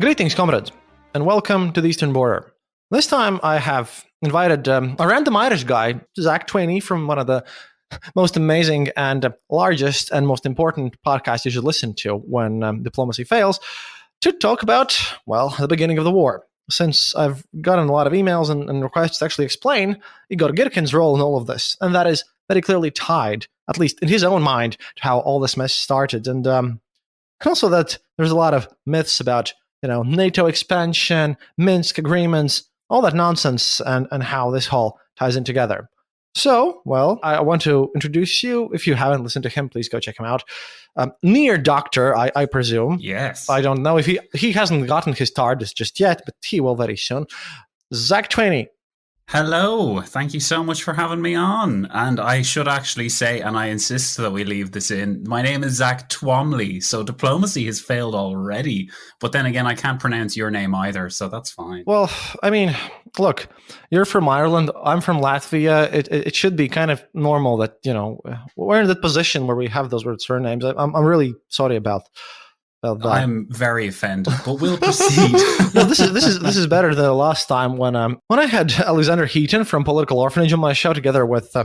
Greetings, comrades, and welcome to the Eastern Border. This time I have invited a random Irish guy, Zack from one of the most amazing and largest and most important podcasts you should listen to when diplomacy fails, to talk about, well, the beginning of the war. Since I've gotten a lot of emails and requests to actually explain Igor Girkin's role in all of this, and that is very clearly tied, at least in his own mind, to how all this mess started. And also that there's a lot of myths about NATO expansion, Minsk agreements, all that nonsense, and how this all ties in together. So, well, I want to introduce you. If you haven't listened to him, please go check him out. Near Doctor, I presume. Yes. I don't know if he hasn't gotten his TARDIS just yet, but he will very soon. Zack. Hello. Thank you so much for having me on. And I should actually say, and I insist that we leave this in, my name is Zack Twamley, so diplomacy has failed already. But then again, I can't pronounce your name either, so that's fine. Well, I mean, look, you're from Ireland, I'm from Latvia. It should be kind of normal that, we're in that position where we have those weird surnames. I'm really sorry about that. I'm very offended, but we'll proceed. No, this is better than the last time when I had Alexander Heaton from Political Orphanage on my show together with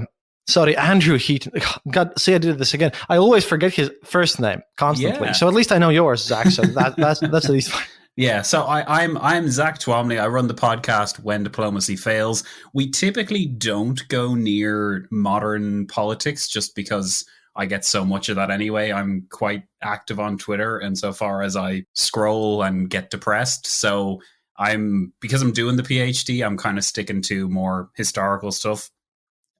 Andrew Heaton. God, see, I did this again. I always forget his first name constantly. Yeah. So at least I know yours, Zack. So that's at least fine. Yeah, so I'm Zack Twamley. I run the podcast When Diplomacy Fails. We typically don't go near modern politics just because I get so much of that anyway. I'm quite active on Twitter insofar as I scroll and get depressed. So because I'm doing the PhD, I'm kind of sticking to more historical stuff.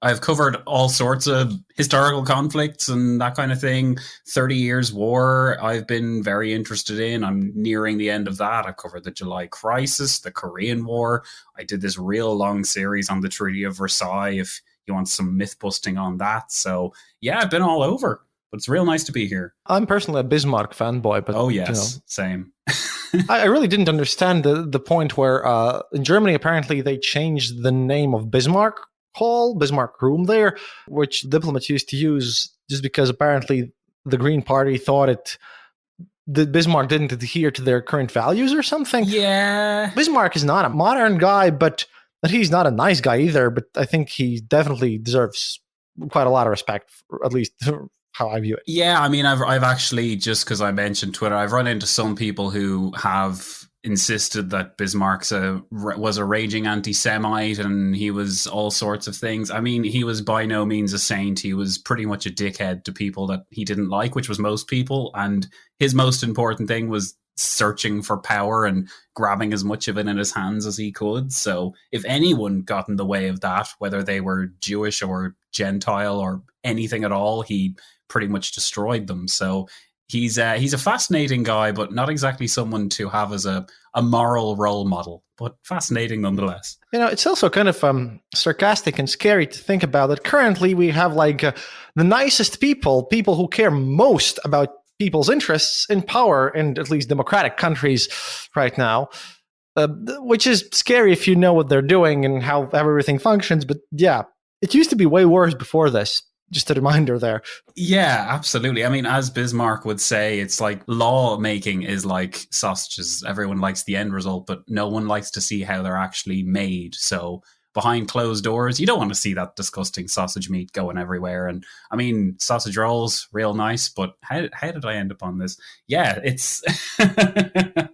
I've covered all sorts of historical conflicts and that kind of thing. 30 Years' War, I've been very interested in. I'm nearing the end of that. I've covered the July Crisis, the Korean War. I did this real long series on the Treaty of Versailles, if you want some myth busting on that. So yeah, I've been all over, but it's real nice to be here. I'm personally a Bismarck fanboy, but oh yes, same. I really didn't understand the point where in Germany apparently they changed the name of Bismarck Hall, Bismarck Room there, which diplomats used to use just because apparently the Green Party thought that Bismarck didn't adhere to their current values or something. Yeah, Bismarck is not a modern guy, but he's not a nice guy either. But I think he definitely deserves quite a lot of respect, at least how I view it. Yeah, I mean, I've actually, just because I mentioned Twitter, I've run into some people who have insisted that Bismarck was a raging anti-Semite and he was all sorts of things. I mean, he was by no means a saint. He was pretty much a dickhead to people that he didn't like, which was most people. And his most important thing was searching for power and grabbing as much of it in his hands as he could. So if anyone got in the way of that, whether they were Jewish or Gentile or anything at all, he pretty much destroyed them. So he's a fascinating guy, but not exactly someone to have as a moral role model, but fascinating nonetheless. It's also kind of sarcastic and scary to think about that currently we have the nicest people who care most about people's interests in power in at least democratic countries right now, which is scary if you know what they're doing and how everything functions. But yeah, it used to be way worse before this. Just a reminder there. Yeah, absolutely. I mean, as Bismarck would say, it's like lawmaking is like sausages. Everyone likes the end result, but no one likes to see how they're actually made. So behind closed doors, you don't want to see that disgusting sausage meat going everywhere. And I mean, sausage rolls, real nice, but how did I end up on this? Yeah, it's...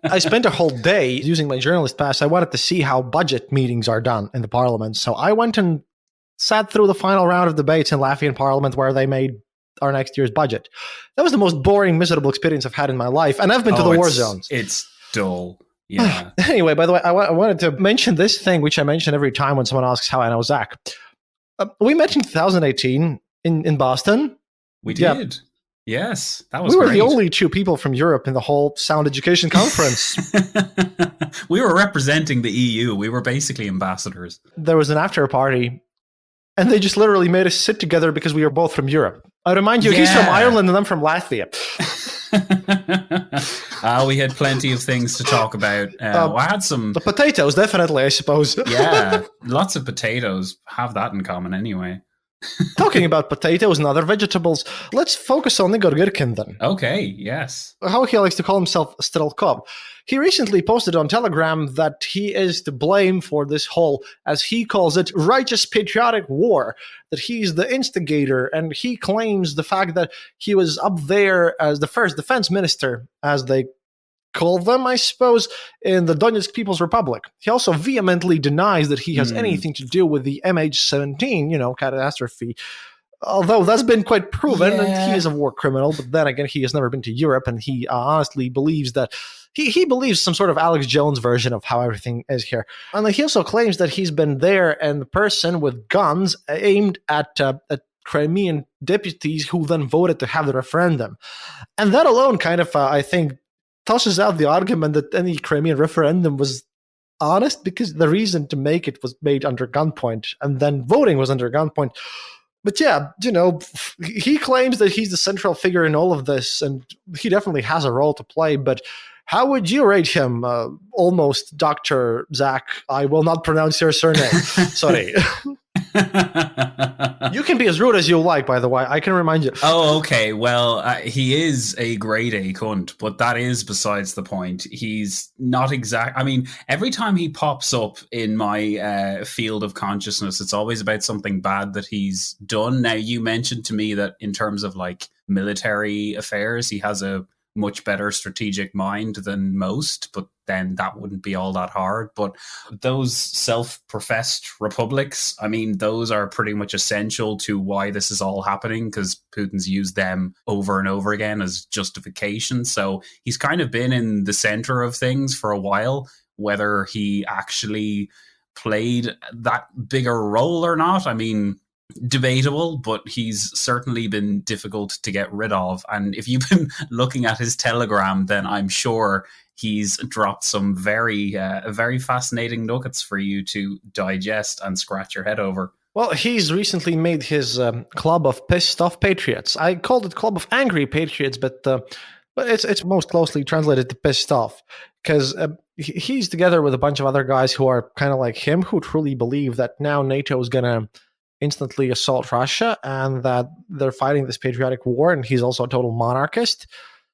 I spent a whole day using my journalist pass. I wanted to see how budget meetings are done in the parliament. So I went and sat through the final round of debates in Latvian parliament where they made our next year's budget. That was the most boring, miserable experience I've had in my life. And I've been to the war zones. It's dull. Yeah. Anyway, by the way, I wanted to mention this thing, which I mention every time when someone asks how I know Zack. We met in 2018 in Boston. We did. Yeah. Yes, that was We were great. the only two people from Europe in the whole Sound Education Conference. We were representing the EU. We were basically ambassadors. There was an after party, and they just literally made us sit together because we were both from Europe. I remind you, he's from Ireland and I'm from Latvia. We had plenty of things to talk about. I had some... The potatoes, definitely, I suppose. Yeah, lots of potatoes have that in common anyway. Talking about potatoes and other vegetables, let's focus on Igor Girkin then. Okay, yes. How he likes to call himself Strelkov. He recently posted on Telegram that he is to blame for this whole, as he calls it, righteous patriotic war, that he's the instigator, and he claims the fact that he was up there as the first defense minister, as they call them, I suppose, in the Donetsk People's Republic. He also vehemently denies that he has anything to do with the MH17, catastrophe. Although that's been quite proven, and he is a war criminal, but then again, he has never been to Europe, and he honestly believes that he believes some sort of Alex Jones version of how everything is here. And he also claims that he's been there and the person with guns aimed at Crimean deputies who then voted to have the referendum. And that alone kind of, I think, tosses out the argument that any Crimean referendum was honest, because the reason to make it was made under gunpoint, and then voting was under gunpoint. But yeah, he claims that he's the central figure in all of this, and he definitely has a role to play. But how would you rate him, almost Dr. Zack? I will not pronounce your surname. Sorry. You can be as rude as you like, by the way. I can remind you. Oh, okay. Well, he is a grade A cunt, but that is besides the point. He's not exact. I mean, every time he pops up in my field of consciousness, it's always about something bad that he's done. Now, you mentioned to me that in terms of like military affairs, he has a much better strategic mind than most, but then that wouldn't be all that hard. But those self-professed republics, I mean, those are pretty much essential to why this is all happening, because Putin's used them over and over again as justification. So he's kind of been in the center of things for a while. Whether he actually played that bigger role or not, I mean, debatable, but he's certainly been difficult to get rid of. And if you've been looking at his Telegram, then I'm sure he's dropped some very fascinating nuggets for you to digest and scratch your head over. Well, he's recently made his club of pissed off patriots. I called it club of angry patriots, but it's most closely translated to pissed off, because he's together with a bunch of other guys who are kind of like him, who truly believe that now NATO is going to instantly assault Russia, and that they're fighting this patriotic war, and he's also a total monarchist.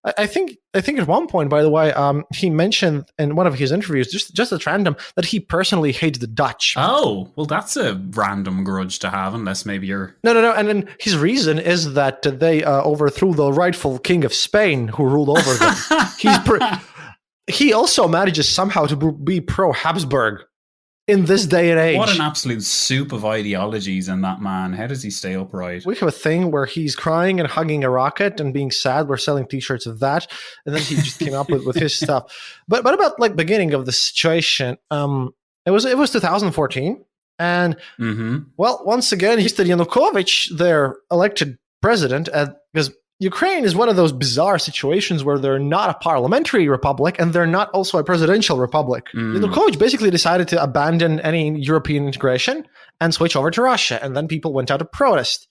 I think at one point, by the way, he mentioned in one of his interviews, just at random, that he personally hates the Dutch. Oh, well, that's a random grudge to have, unless maybe you're... No. And then his reason is that they overthrew the rightful king of Spain, who ruled over them. He also manages somehow to be pro-Habsburg in this day and age. What an absolute soup of ideologies in that man. How does he stay upright? We have a thing where he's crying and hugging a rocket and being sad. We're selling t-shirts of that. And then he just came up with his stuff. But about like beginning of the situation, it was 2014. And well, once again, Mr. Yanukovych, their elected president, because Ukraine is one of those bizarre situations where they're not a parliamentary republic and they're not also a presidential republic. Yanukovych basically decided to abandon any European integration and switch over to Russia, and then people went out to protest.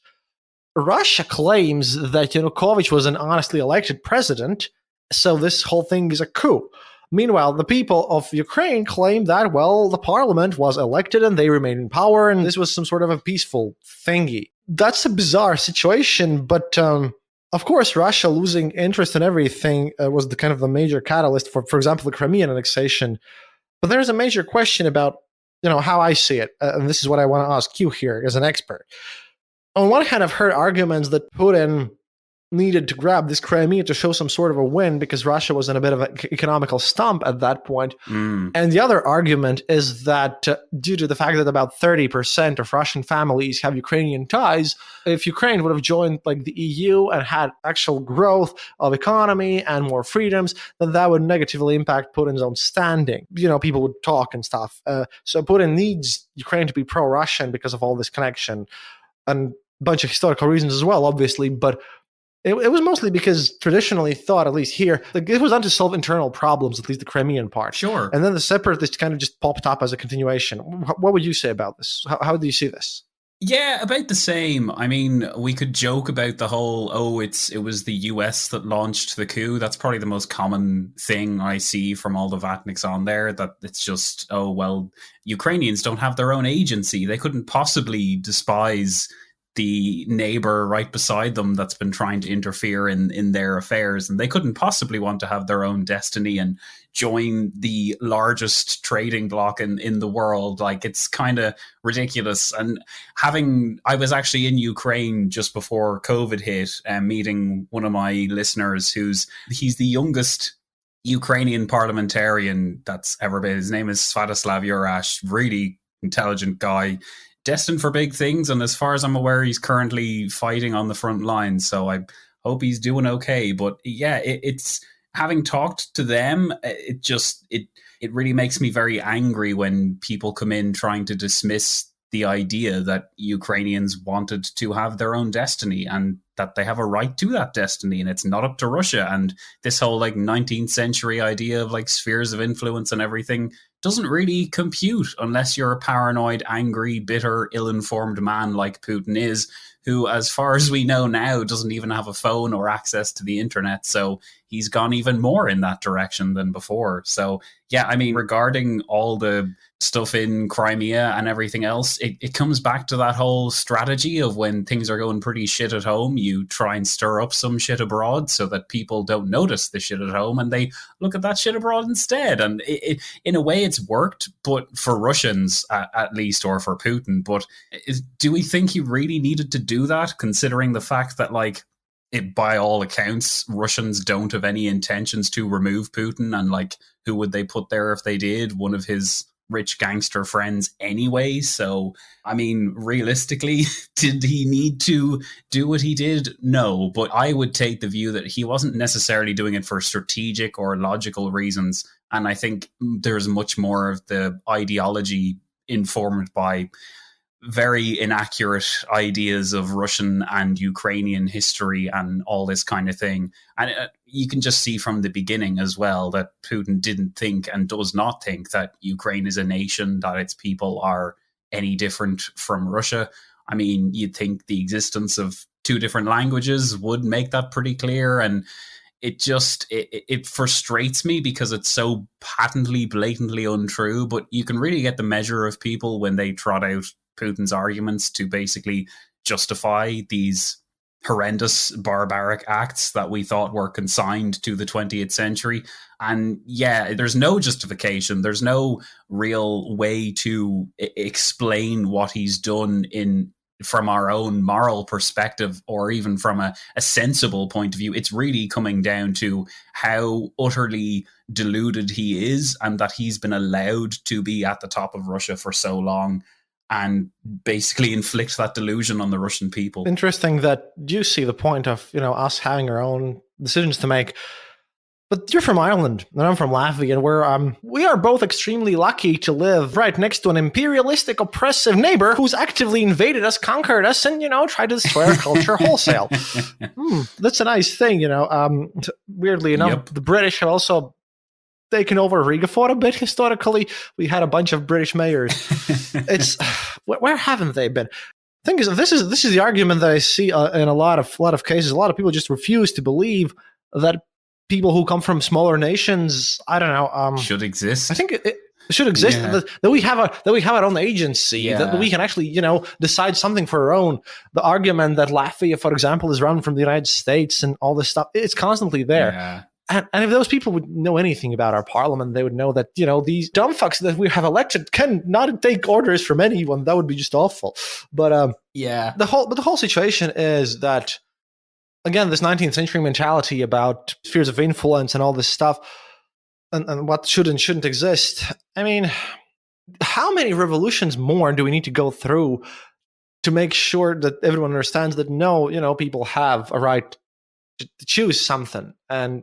Russia claims that Yanukovych was an honestly elected president, so this whole thing is a coup. Meanwhile, the people of Ukraine claim that, well, the parliament was elected and they remained in power, and this was some sort of a peaceful thingy. That's a bizarre situation, but of course, Russia losing interest in everything was the kind of the major catalyst for example, the Crimean annexation. But there's a major question about, how I see it, and this is what I want to ask you here as an expert. On one hand, I've heard arguments that Putin needed to grab this Crimea to show some sort of a win because Russia was in a bit of an economical stump at that point. And the other argument is that due to the fact that about 30% of Russian families have Ukrainian ties, if Ukraine would have joined like the EU and had actual growth of economy and more freedoms, then that would negatively impact Putin's own standing. People would talk and stuff. So Putin needs Ukraine to be pro-Russian because of all this connection and a bunch of historical reasons as well, obviously, but it was mostly because traditionally thought, at least here, like it was done to solve internal problems, at least the Crimean part. Sure. And then the separatists kind of just popped up as a continuation. What would you say about this? How do you see this? Yeah, about the same. I mean, we could joke about the whole, it was the US that launched the coup. That's probably the most common thing I see from all the Vatniks on there, that it's just, Ukrainians don't have their own agency. They couldn't possibly despise the neighbor right beside them that's been trying to interfere in their affairs, and they couldn't possibly want to have their own destiny and join the largest trading bloc in the world. Like, it's kind of ridiculous. And I was actually in Ukraine just before COVID hit, meeting one of my listeners he's the youngest Ukrainian parliamentarian that's ever been. His name is Sviatoslav Yurash, really intelligent guy, destined for big things. And as far as I'm aware, he's currently fighting on the front lines. So I hope he's doing okay. But yeah, it's having talked to them, it really makes me very angry when people come in trying to dismiss the idea that Ukrainians wanted to have their own destiny and that they have a right to that destiny, and it's not up to Russia. And this whole like 19th century idea of like spheres of influence and everything doesn't really compute unless you're a paranoid, angry, bitter, ill-informed man like Putin is, who, as far as we know now, doesn't even have a phone or access to the internet. So he's gone even more in that direction than before. So yeah, I mean, regarding all the stuff in Crimea and everything else, it comes back to that whole strategy of when things are going pretty shit at home, you try and stir up some shit abroad so that people don't notice the shit at home and they look at that shit abroad instead. And in a way it's worked, but for Russians at least, or for Putin. But do we think he really needed to do that, considering the fact that, like, by all accounts, Russians don't have any intentions to remove Putin, and like, who would they put there if they did? One of his rich gangster friends anyway. So, I mean, realistically, did he need to do what he did? No, but I would take the view that he wasn't necessarily doing it for strategic or logical reasons. And I think there's much more of the ideology informed by very inaccurate ideas of Russian and Ukrainian history and all this kind of thing. And you can just see from the beginning as well that Putin didn't think and does not think that Ukraine is a nation, that its people are any different from Russia. I mean, you'd think the existence of two different languages would make that pretty clear. And it frustrates me because it's so patently, blatantly untrue. But you can really get the measure of people when they trot out Putin's arguments to basically justify these horrendous, barbaric acts that we thought were consigned to the 20th century. And yeah, there's no justification. There's no real way to explain what he's done from our own moral perspective, or even from a sensible point of view. It's really coming down to how utterly deluded he is, and that he's been allowed to be at the top of Russia for so long and basically inflict that delusion on the Russian people. Interesting that you see the point of, us having our own decisions to make. But you're from Ireland, and I'm from Latvia, and we are both extremely lucky to live right next to an imperialistic, oppressive neighbor who's actively invaded us, conquered us, and, tried to destroy our culture wholesale. That's a nice thing, Weirdly enough, Yep. The British have also taken over Riga for a bit historically. We had a bunch of British mayors. Where haven't they been? Thing is, this is the argument that I see in a lot of cases. A lot of people just refuse to believe that people who come from smaller nations, I don't know, should exist. I think it should exist. Yeah. That we have our own agency. Yeah. That we can actually, decide something for our own. The argument that Latvia, for example, is run from the United States and all this stuff, it's constantly there. Yeah. And if those people would know anything about our parliament, they would know that, these dumb fucks that we have elected can not take orders from anyone. That would be just awful. But the whole situation is that, again, this 19th century mentality about spheres of influence and all this stuff and what should and shouldn't exist. I mean, how many revolutions more do we need to go through to make sure that everyone understands that no, people have a right to choose something? And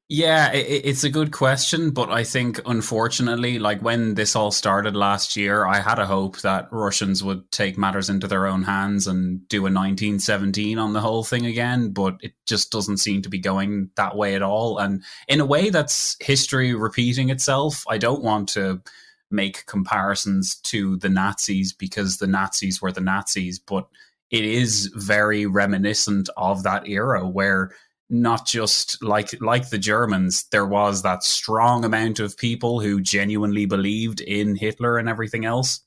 yeah, it's a good question, but I think, unfortunately, like when this all started last year, I had a hope that Russians would take matters into their own hands and do a 1917 on the whole thing again, but it just doesn't seem to be going that way at all. And in a way, that's history repeating itself. I don't want to make comparisons to the Nazis because the Nazis were the Nazis, but it is very reminiscent of that era where not just like the Germans, there was that strong amount of people who genuinely believed in Hitler and everything else.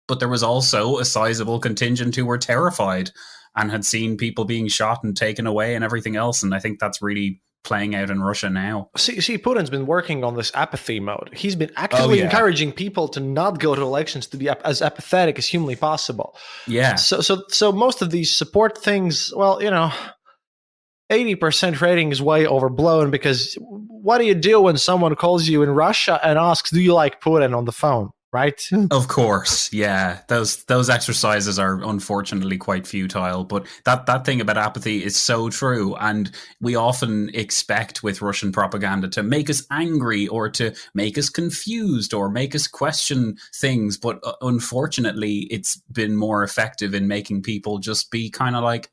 But there was also a sizable contingent who were terrified. and had seen people being shot and taken away and everything else. And I think that's really playing out in Russia now. See, Putin's been working on this apathy mode. He's been actively encouraging people to not go to elections, to be as apathetic as humanly possible. Yeah. So most of these support things, well, 80% rating is way overblown, because what do you do when someone calls you in Russia and asks, do you like Putin on the phone? Right? Of course, yeah. Those exercises are unfortunately quite futile, but that thing about apathy is so true. And we often expect with Russian propaganda to make us angry or to make us confused or make us question things. But unfortunately, it's been more effective in making people just be kind of like,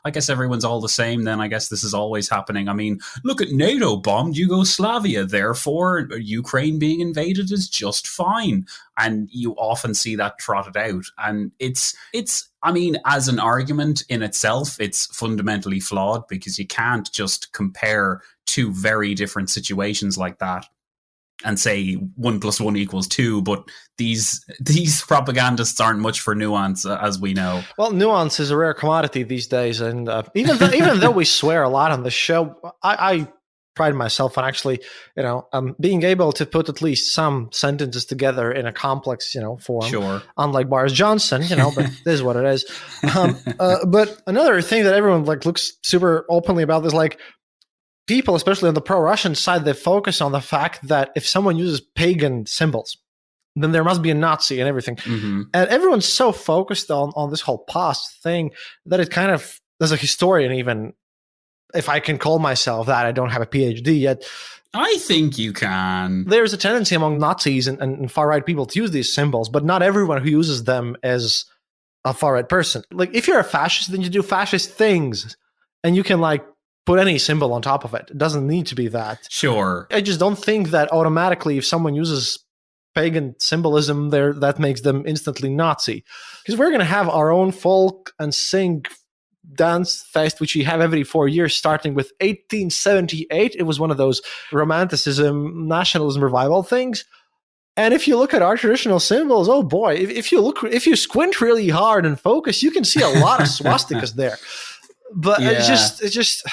I guess everyone's all the same then. I guess this is always happening. I mean, look at NATO bombed Yugoslavia. Therefore, Ukraine being invaded is just fine. And you often see that trotted out. And it's, I mean, as an argument in itself, it's fundamentally flawed, because you can't just compare two very different situations like that and say 1 + 1 = 2. But these propagandists aren't much for nuance, as we know. Well, nuance is a rare commodity these days. And even though we swear a lot on the show, I pride myself on actually, being able to put at least some sentences together in a complex, form. Sure. Unlike Boris Johnson, but this is what it is. But another thing that everyone looks super openly about is people, especially on the pro-Russian side, they focus on the fact that if someone uses pagan symbols, then there must be a Nazi and everything. Mm-hmm. And everyone's so focused on this whole past thing that it kind of, as a historian even, if I can call myself that, I don't have a PhD yet. I think you can. There's a tendency among Nazis and far-right people to use these symbols, but not everyone who uses them is a far-right person. If you're a fascist, then you do fascist things, and you can put any symbol on top of it. It doesn't need to be that. Sure. I just don't think that automatically, if someone uses pagan symbolism there, that makes them instantly Nazi. Because we're going to have our own folk and sing dance fest, which we have every 4 years, starting with 1878. It was one of those romanticism, nationalism revival things. And if you look at our traditional symbols, oh boy, if you squint really hard and focus, you can see a lot of swastikas there. But yeah. it's just.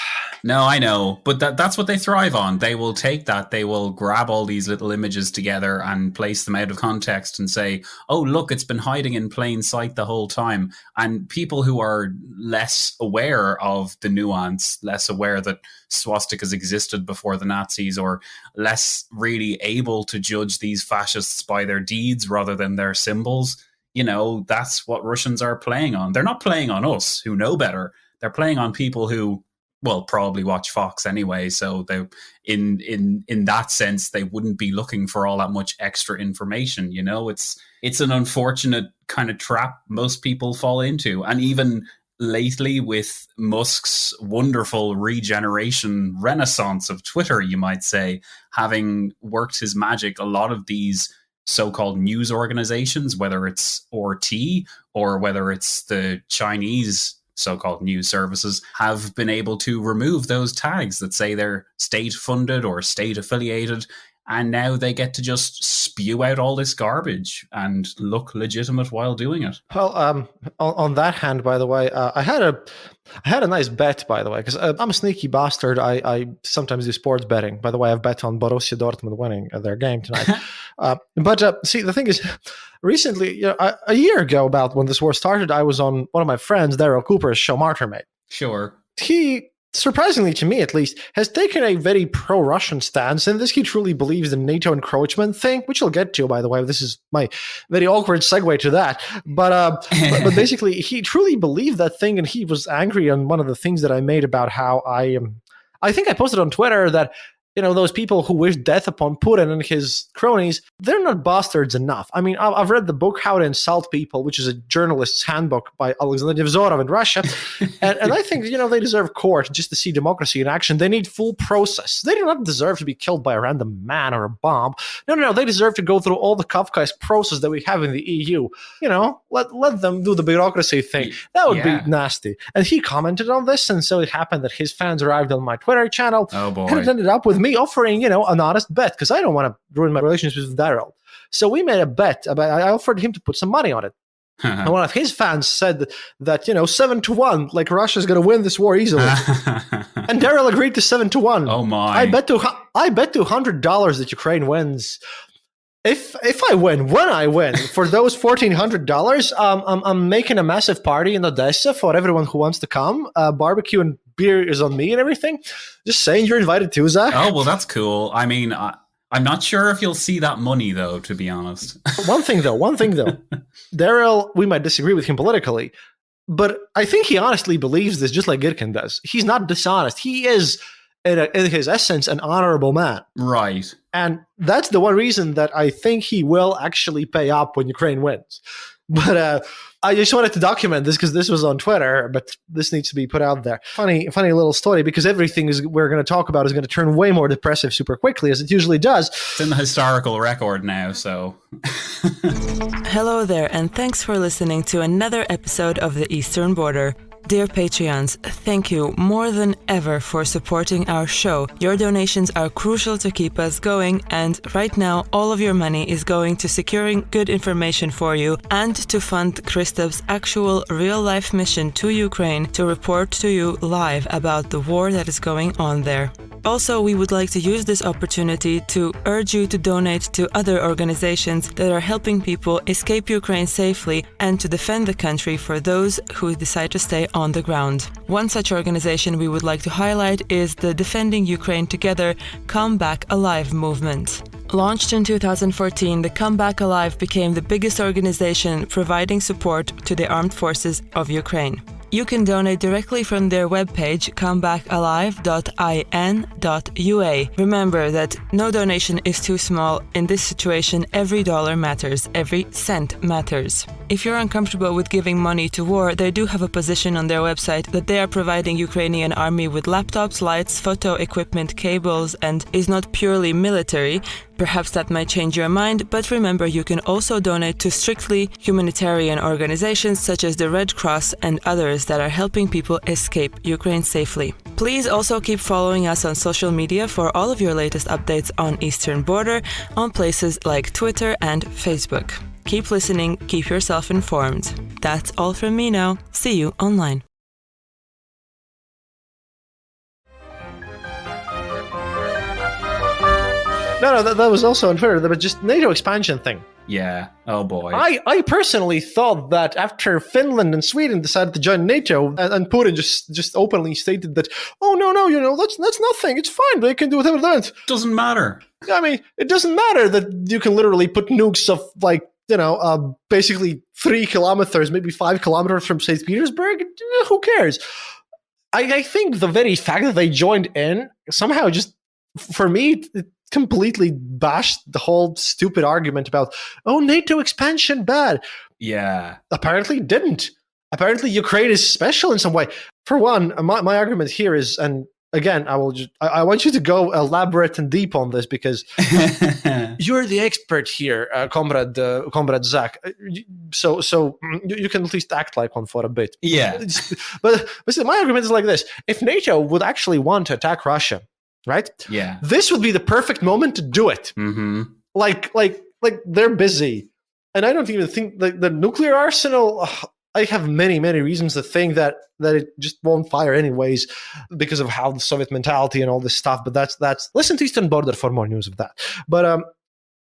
No, I know, but that's what they thrive on. They will take that, they will grab all these little images together and place them out of context and say, oh, look, it's been hiding in plain sight the whole time. And people who are less aware of the nuance, less aware that swastikas existed before the Nazis, or less really able to judge these fascists by their deeds rather than their symbols, that's what Russians are playing on. They're not playing on us, who know better. They're playing on people who, well, probably watch Fox anyway. So they, in that sense, they wouldn't be looking for all that much extra information. It's an unfortunate kind of trap most people fall into. And even lately, with Musk's wonderful regeneration renaissance of Twitter, you might say, having worked his magic, a lot of these so-called news organizations, whether it's RT or whether it's the Chinese so-called news services, have been able to remove those tags that say they're state-funded or state-affiliated, and now they get to just spew out all this garbage and look legitimate while doing it. Well, on that hand, by the way, I had a nice bet, by the way, because I'm a sneaky bastard. I sometimes do sports betting. By the way, I've bet on Borussia Dortmund winning their game tonight. But see, the thing is, recently, a year ago, about when this war started, I was on one of my friends, Daryl Cooper's show, Martyrmate. Sure. He, surprisingly to me at least, has taken a very pro-Russian stance, and this he truly believes the NATO encroachment thing, which I'll get to, by the way. This is my very awkward segue to that. But basically, he truly believed that thing, and he was angry on one of the things that I made about how I think I posted on Twitter that, those people who wish death upon Putin and his cronies, they're not bastards enough. I mean, I've read the book How to Insult People, which is a journalist's handbook by Alexander Nevzorov in Russia. and I think, they deserve court just to see democracy in action. They need full process. They do not deserve to be killed by a random man or a bomb. No. They deserve to go through all the Kafkaesque process that we have in the EU. Let them do the bureaucracy thing. That would be nasty. And he commented on this, and so it happened that his fans arrived on my Twitter channel. Oh, boy. And it ended up with me offering, an honest bet, because I don't want to ruin my relationship with Daryl. So we made a bet. I offered him to put some money on it. And one of his fans said that 7-1, like Russia's going to win this war easily. And Daryl agreed to 7-1. Oh my! I bet $200 that Ukraine wins. If I win, when I win, for those $1,400, I'm making a massive party in Odessa for everyone who wants to come. Barbecue and beer is on me and everything. Just saying, you're invited too, Zach. Oh well, that's cool. I mean, I'm not sure if you'll see that money though, to be honest. One thing though, Daryl, we might disagree with him politically, but I think he honestly believes this, just like Girkin does. He's not dishonest. He is, in his essence, an honorable man. Right. And that's the one reason that I think he will actually pay up when Ukraine wins. But I just wanted to document this because this was on Twitter, but this needs to be put out there. Funny little story, because everything we're going to talk about is going to turn way more depressive super quickly, as it usually does. It's in the historical record now, so... Hello there, and thanks for listening to another episode of The Eastern Border. Dear Patreons, thank you more than ever for supporting our show. Your donations are crucial to keep us going, and right now all of your money is going to securing good information for you and to fund Kristof's actual real-life mission to Ukraine to report to you live about the war that is going on there. Also, we would like to use this opportunity to urge you to donate to other organizations that are helping people escape Ukraine safely and to defend the country for those who decide to stay on the ground. One such organization we would like to highlight is the Defending Ukraine Together Come Back Alive movement. Launched in 2014, the Come Back Alive became the biggest organization providing support to the armed forces of Ukraine. You can donate directly from their webpage, comebackalive.in.ua. Remember that no donation is too small. In this situation, every dollar matters, every cent matters. If you're uncomfortable with giving money to war, they do have a position on their website that they are providing Ukrainian army with laptops, lights, photo equipment, cables, and is not purely military. Perhaps that might change your mind, but remember you can also donate to strictly humanitarian organizations such as the Red Cross and others that are helping people escape Ukraine safely. Please also keep following us on social media for all of your latest updates on Eastern Border on places like Twitter and Facebook. Keep listening, keep yourself informed. That's all from me now. See you online. No, that was also on Twitter. But just NATO expansion thing. Yeah. Oh boy. I personally thought that after Finland and Sweden decided to join NATO, and Putin just openly stated that, oh no, that's nothing. It's fine. They can do whatever they want. Doesn't matter. I mean, it doesn't matter that you can literally put nukes of basically 3 kilometers, maybe 5 kilometers from St. Petersburg. Who cares? I think the very fact that they joined in somehow just, for me, it completely bashed the whole stupid argument about, oh, NATO expansion bad. Yeah. Apparently didn't. Apparently Ukraine is special in some way. For one, my argument here is, and again, I want you to go elaborate and deep on this because you're the expert here, comrade Zack. So you can at least act like one for a bit. Yeah. But see, my argument is like this: if NATO would actually want to attack Russia, right? Yeah. This would be the perfect moment to do it. Mm-hmm. Like they're busy, and I don't even think the nuclear arsenal. I have many reasons to think that it just won't fire anyways because of how the Soviet mentality and all this stuff. But that's listen to Eastern Border for more news of that. But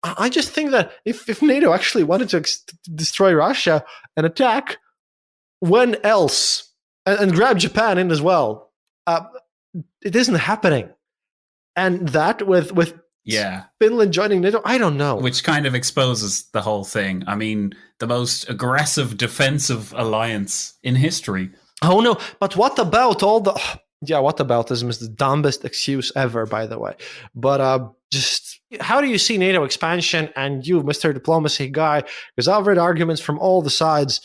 I just think that if NATO actually wanted to destroy Russia and attack, when else and grab Japan in as well, it isn't happening. And that with Finland joining NATO, I don't know. Which kind of exposes the whole thing. I mean, the most aggressive defensive alliance in history. Oh no, but what about all the... whataboutism is the dumbest excuse ever, by the way. But just, how do you see NATO expansion? And you, Mr. Diplomacy guy, because I've read arguments from all the sides.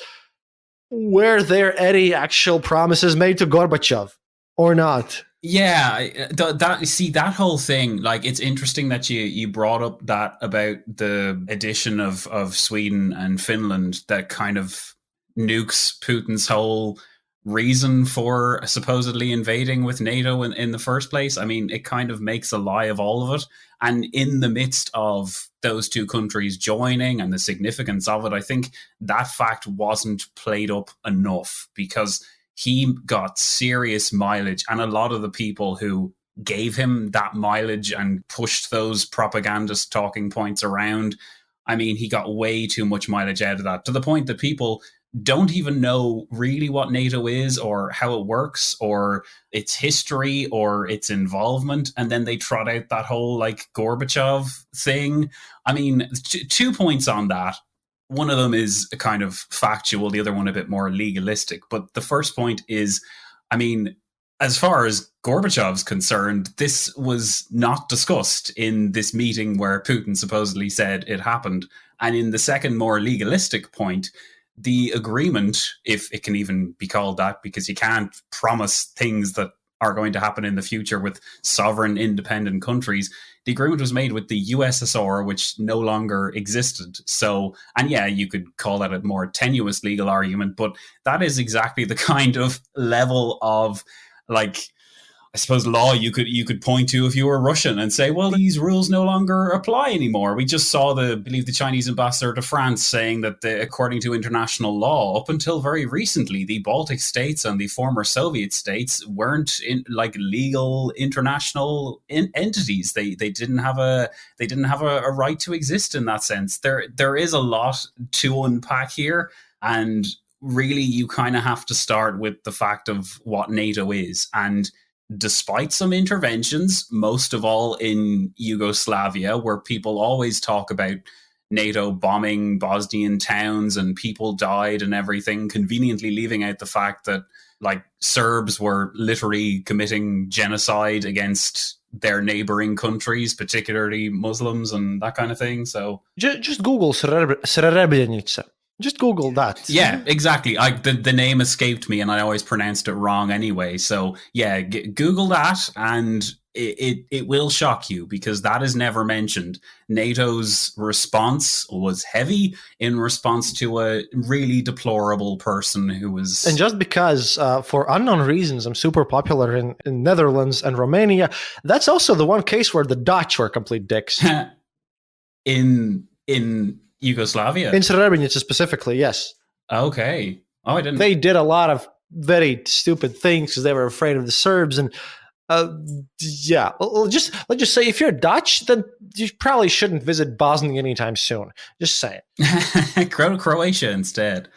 Were there any actual promises made to Gorbachev or not? Yeah, that whole thing, like, it's interesting that you brought up that about the addition of Sweden and Finland that kind of nukes Putin's whole reason for supposedly invading with NATO in the first place. I mean, it kind of makes a lie of all of it. And in the midst of those two countries joining and the significance of it, I think that fact wasn't played up enough, because he got serious mileage. And a lot of the people who gave him that mileage and pushed those propagandist talking points around, I mean, he got way too much mileage out of that, to the point that people don't even know really what NATO is or how it works or its history or its involvement. And then they trot out that whole like Gorbachev thing. I mean, 2 points on that. One of them is kind of factual, the other one a bit more legalistic. But the first point is, I mean, as far as Gorbachev's concerned, this was not discussed in this meeting where Putin supposedly said it happened. And in the second, more legalistic point, the agreement, if it can even be called that, because you can't promise things that are going to happen in the future with sovereign independent countries, the agreement was made with the USSR, which no longer existed. So, and yeah, you could call that a more tenuous legal argument, but that is exactly the kind of level of, like, I suppose, law you could point to if you were Russian and say, well, these rules no longer apply anymore. We just saw I believe the Chinese ambassador to France saying that according to international law, up until very recently, the Baltic states and the former Soviet states weren't like legal international entities. They didn't have a right to exist in that sense. There is a lot to unpack here, and really you kind of have to start with the fact of what NATO is. And despite some interventions, most of all in Yugoslavia, where people always talk about NATO bombing Bosnian towns and people died and everything, conveniently leaving out the fact that like Serbs were literally committing genocide against their neighboring countries, particularly Muslims and that kind of thing. So just Google Srebrenica. Just Google that. Yeah, exactly. The name escaped me and I always pronounced it wrong anyway. So yeah, Google that and it will shock you, because that is never mentioned. NATO's response was heavy in response to a really deplorable person who was... And just because for unknown reasons I'm super popular in Netherlands and Romania, that's also the one case where the Dutch were complete dicks. in Yugoslavia? In Srebrenica specifically, yes. Okay. Oh, I didn't... They did a lot of very stupid things because they were afraid of the Serbs. And yeah, let's just say if you're Dutch, then you probably shouldn't visit Bosnia anytime soon. Just saying. Go to Croatia instead.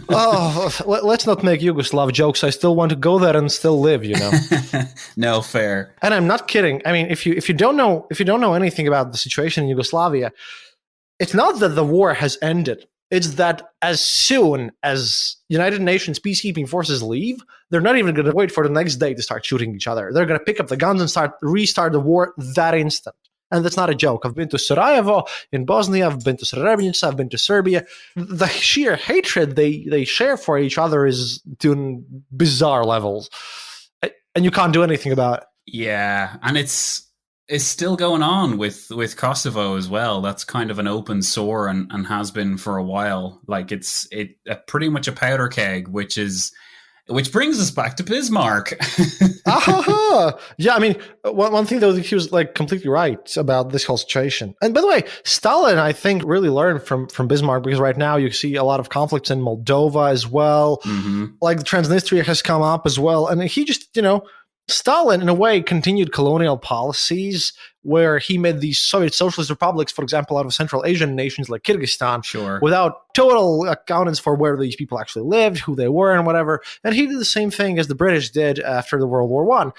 Oh, let's not make Yugoslav jokes. I still want to go there and still live, you know. No, fair. And I'm not kidding. I mean, if you don't know anything about the situation in Yugoslavia, it's not that the war has ended. It's that as soon as United Nations peacekeeping forces leave, they're not even going to wait for the next day to start shooting each other. They're going to pick up the guns and restart the war that instant. And that's not a joke. I've been to Sarajevo in Bosnia. I've been to Srebrenica. I've been to Serbia. The sheer hatred they share for each other is to bizarre levels. And you can't do anything about it. Yeah, and it's still going on with Kosovo as well. That's kind of an open sore and has been for a while. Like it's pretty much a powder keg, which brings us back to Bismarck. Yeah, I mean, one thing though, he was like completely right about this whole situation. And by the way, Stalin, I think, really learned from Bismarck, because right now you see a lot of conflicts in Moldova as well. Mm-hmm. Like Transnistria has come up as well, and he just, Stalin, in a way, continued colonial policies where he made these Soviet socialist republics, for example, out of Central Asian nations like Kyrgyzstan, sure, without total accountants for where these people actually lived, who they were, and whatever. And he did the same thing as the British did after the World War I.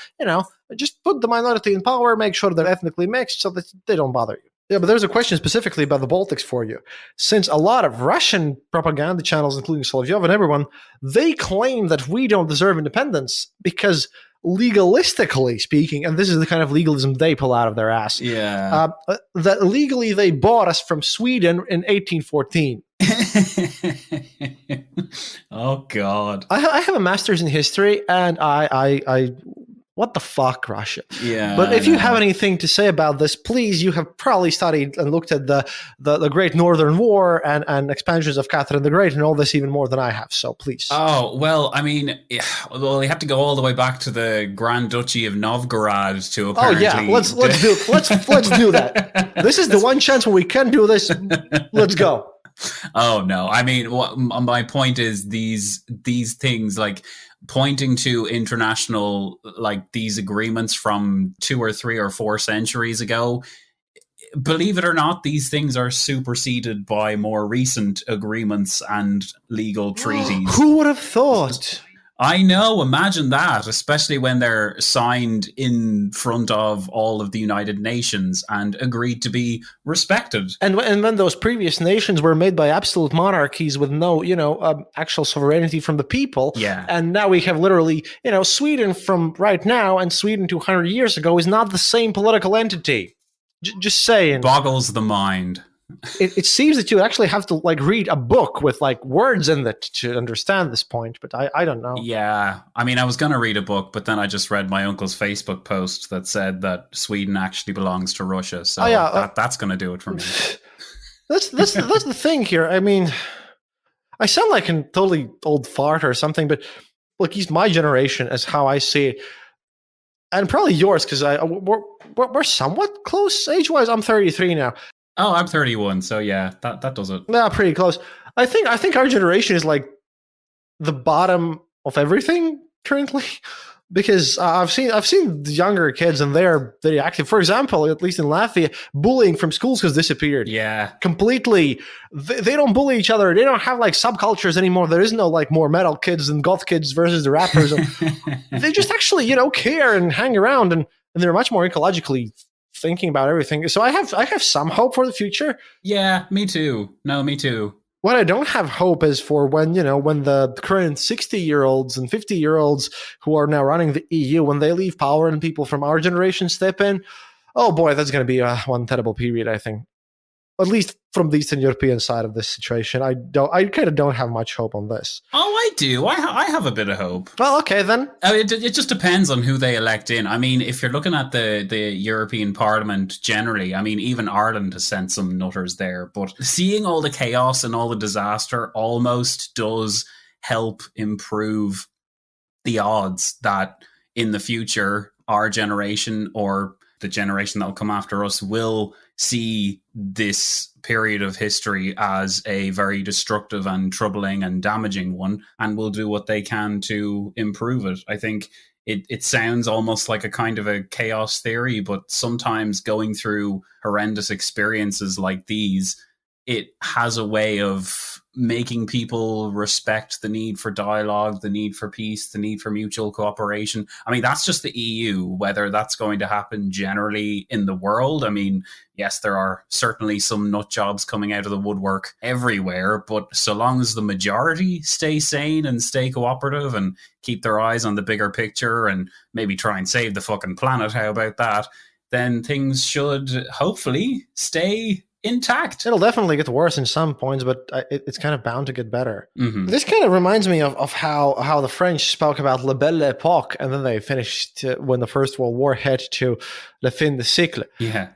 Just put the minority in power, make sure they're ethnically mixed so that they don't bother you. Yeah, but there's a question specifically about the Baltics for you. Since a lot of Russian propaganda channels, including Solovyov and everyone, they claim that we don't deserve independence because legalistically speaking, and this is the kind of legalism they pull out of their ass, that legally they bought us from Sweden in 1814. Oh, God. I have a master's in history, and I what the fuck, Russia? Yeah. But if you have anything to say about this, please, you have probably studied and looked at the Great Northern War and expansions of Catherine the Great and all this even more than I have. So please. Oh, well, I mean, well, you have to go all the way back to the Grand Duchy of Novgorod to apparently... Oh, yeah, let's do that. This is the one chance when we can do this. Let's go. Oh, no. I mean, my point is these things, like pointing to international, like these agreements from 2 or 3 or 4 centuries ago, believe it or not, these things are superseded by more recent agreements and legal treaties. Who would have thought? I know, imagine that, especially when they're signed in front of all of the United Nations and agreed to be respected. And when those previous nations were made by absolute monarchies with no, actual sovereignty from the people. Yeah. And now we have literally, Sweden from right now and Sweden 200 years ago is not the same political entity. Just saying. Boggles the mind. It seems that you actually have to read a book with words in it to understand this point, but I don't know. Yeah, I mean, I was going to read a book, but then I just read my uncle's Facebook post that said that Sweden actually belongs to Russia, so that's going to do it for me. That's the thing here. I mean, I sound like a totally old fart or something, but look, he's my generation as how I see it, and probably yours because we're somewhat close age-wise. I'm 33 now. Oh, I'm 31, so yeah, that does it. Yeah, pretty close. I think our generation is like the bottom of everything currently, because I've seen the younger kids and they're very active. For example, at least in Latvia, bullying from schools has disappeared. Yeah, completely. They don't bully each other. They don't have subcultures anymore. There is no more metal kids and goth kids versus the rappers. They just actually care and hang around, and they're much more ecologically thinking about everything. So I have some hope for the future. Yeah, me too. No, me too. What I don't have hope is for when the current 60-year-olds and 50-year-olds who are now running the EU, when they leave power and people from our generation step in. Oh boy, that's going to be one terrible period, I think. At least from the Eastern European side of this situation, I kind of don't have much hope on this. Oh, I do. I have a bit of hope. Well, okay then. It just depends on who they elect in. I mean, if you're looking at the European Parliament generally, I mean, even Ireland has sent some nutters there. But seeing all the chaos and all the disaster almost does help improve the odds that in the future, our generation or the generation that will come after us will see this period of history as a very destructive and troubling and damaging one, and will do what they can to improve it. I think it sounds almost like a kind of a chaos theory, but sometimes going through horrendous experiences like these, it has a way of making people respect the need for dialogue, the need for peace, the need for mutual cooperation. I mean, that's just the EU. Whether that's going to happen generally in the world, I mean, yes, there are certainly some nut jobs coming out of the woodwork everywhere, but so long as the majority stay sane and stay cooperative and keep their eyes on the bigger picture and maybe try and save the fucking planet, how about that? Then things should hopefully stay intact. It'll definitely get worse in some points, but it's kind of bound to get better. Mm-hmm. This kind of reminds me of how the French spoke about La Belle Époque, and then they finished when the First World War hit to Le fin de siècle. Yeah.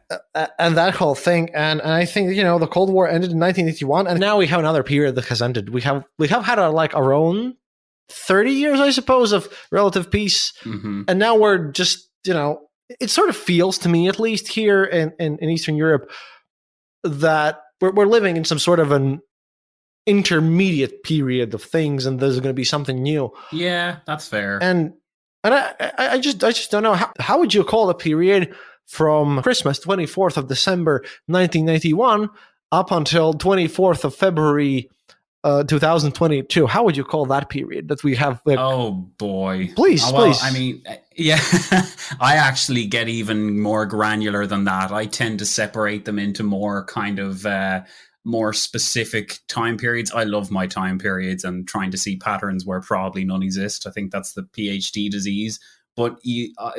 And that whole thing. And I think, the Cold War ended in 1981, and now we have another period that has ended. We have had our own 30 years, I suppose, of relative peace. Mm-hmm. And now we're just, it sort of feels to me, at least here in Eastern Europe, that we're living in some sort of an intermediate period of things, and there's going to be something new. Yeah, that's fair. And I just don't know how would you call a period from Christmas, 24th of December 1991, up until 24th of February 2022. How would you call that period that we have? Oh boy! Please. I mean, yeah, I actually get even more granular than that. I tend to separate them into more kind of more specific time periods. I love my time periods and trying to see patterns where probably none exist. I think that's the PhD disease. But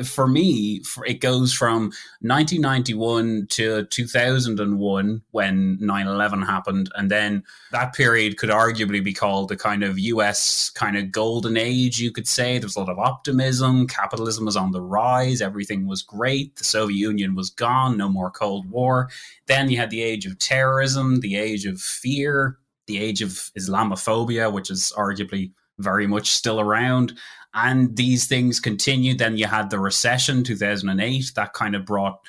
for me, it goes from 1991 to 2001 when 9/11 happened. And then that period could arguably be called the kind of US kind of golden age, you could say. There was a lot of optimism. Capitalism was on the rise. Everything was great. The Soviet Union was gone. No more Cold War. Then you had the age of terrorism, the age of fear, the age of Islamophobia, which is arguably very much still around. And these things continued. Then you had the recession, 2008. That kind of brought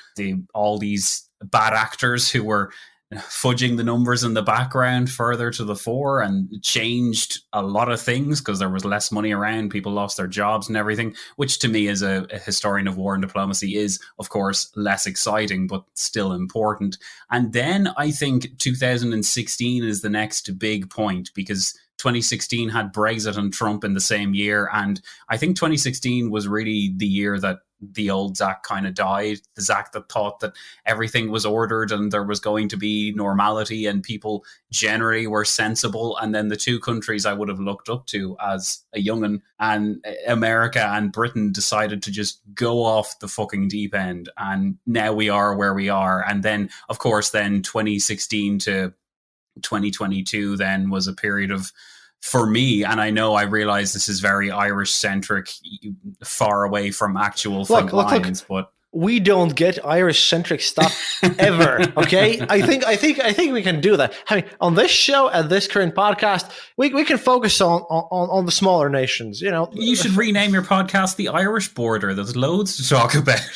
all these bad actors who were fudging the numbers in the background further to the fore and changed a lot of things because there was less money around. People lost their jobs and everything, which to me as a historian of war and diplomacy is, of course, less exciting, but still important. And then I think 2016 is the next big point because 2016 had Brexit and Trump in the same year. And I think 2016 was really the year that the old Zack kind of died. The Zack that thought that everything was ordered and there was going to be normality and people generally were sensible. And then the two countries I would have looked up to as a young'un, and America and Britain, decided to just go off the fucking deep end. And now we are where we are. And then, of course, then 2016 to 2022 then was a period of, for me, and I know I realize this is very Irish centric, far away from actual front lines, but we don't get Irish centric stuff ever. Okay, I think we can do that. I mean, on this show at this current podcast, we can focus on the smaller nations. You know, you should rename your podcast "The Irish Border." There's loads to talk about.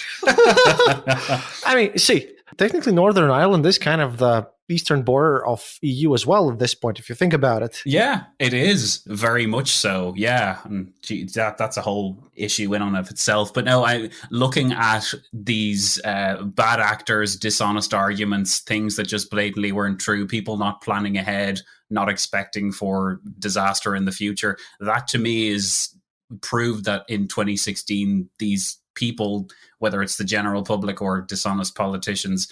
I mean, see, technically, Northern Ireland is kind of the eastern border of EU as well at this point, if you think about it. Yeah, it is very much so. Yeah, and that's a whole issue in and of itself. But no, looking at these bad actors, dishonest arguments, things that just blatantly weren't true, people not planning ahead, not expecting for disaster in the future. That to me is proved that in 2016, these people, whether it's the general public or dishonest politicians,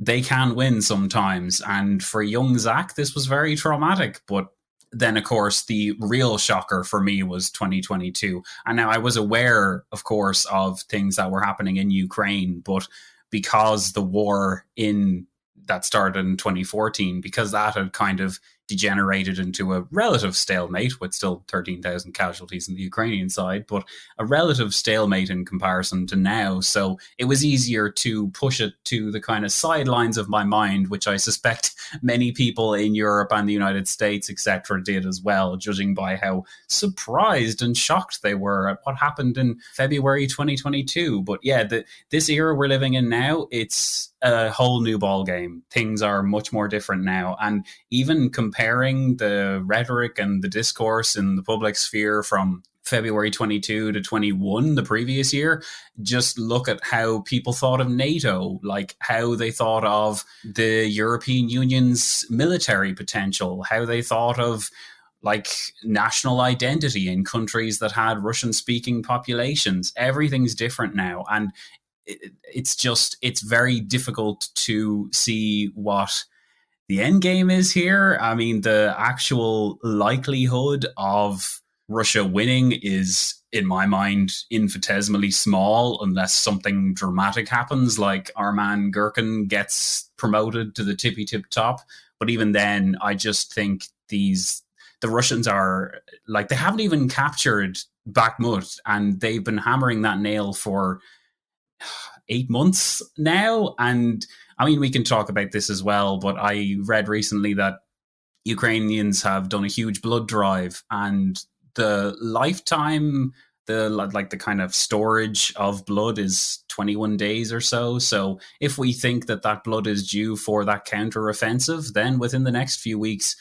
they can win sometimes. And for young Zack, this was very traumatic. But then, of course, the real shocker for me was 2022. And now I was aware, of course, of things that were happening in Ukraine, but because the war that started in 2014, because that had kind of degenerated into a relative stalemate with still 13,000 casualties in the Ukrainian side, but a relative stalemate in comparison to now. So it was easier to push it to the kind of sidelines of my mind, which I suspect many people in Europe and the United States, etc., did as well, judging by how surprised and shocked they were at what happened in February 2022. But yeah, this era we're living in now, it's a whole new ball game. Things are much more different now. And even comparing the rhetoric and the discourse in the public sphere from February 22 to 21, the previous year, just look at how people thought of NATO, like how they thought of the European Union's military potential, how they thought of like national identity in countries that had Russian-speaking populations. Everything's different now. And it's very difficult to see what the end game is here. I mean, the actual likelihood of Russia winning is, in my mind, infinitesimally small unless something dramatic happens, like our man Girkin gets promoted to the tippy-tip top. But even then, I just think the Russians are, like, they haven't even captured Bakhmut, and they've been hammering that nail for 8 months now. And I mean, we can talk about this as well, but I read recently that Ukrainians have done a huge blood drive, and the lifetime, the kind of storage of blood is 21 days or so. So if we think that blood is due for that counter-offensive, then within the next few weeks,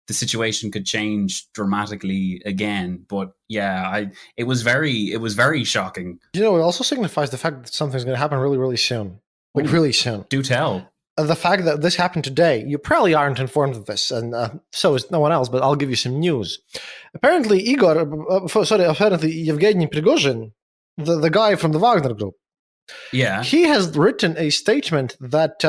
the situation could change dramatically again. But yeah, it was very shocking. You know, it also signifies the fact that something's going to happen really, really soon. Like, really soon. Do tell. The fact that this happened today, you probably aren't informed of this, and so is no one else, but I'll give you some news. Apparently, apparently Yevgeny Prigozhin, the guy from the Wagner Group, yeah, he has written a statement that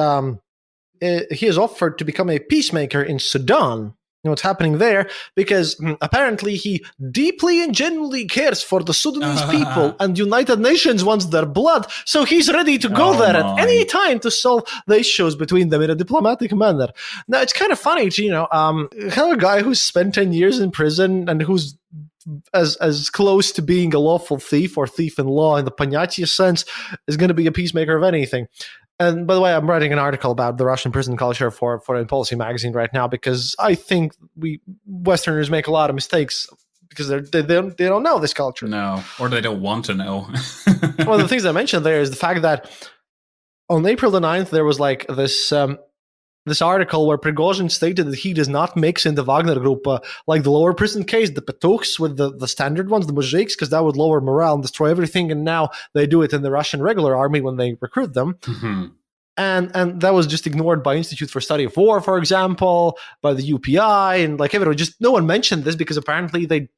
he has offered to become a peacemaker in Sudan what's happening there, because apparently he deeply and genuinely cares for the Sudanese people, and United Nations wants their blood, so he's ready to go there at any time to solve the issues between them in a diplomatic manner. Now, it's kind of funny to, have a guy who's spent 10 years in prison and who's as close to being a lawful thief or thief in law in the Panyatya sense is going to be a peacemaker of anything. And by the way, I'm writing an article about the Russian prison culture for Foreign Policy magazine right now, because I think we Westerners make a lot of mistakes because they don't know this culture. No, or they don't want to know. One of the things I mentioned there is the fact that on April the 9th, there was like this article where Prigozhin stated that he does not mix in the Wagner group like the lower prison case, the Petukhs with the standard ones, the Mujiks, because that would lower morale and destroy everything. And now they do it in the Russian regular army when they recruit them. Mm-hmm. And that was just ignored by Institute for Study of War, for example, by the UPI, and like everyone. Just no one mentioned this because apparently they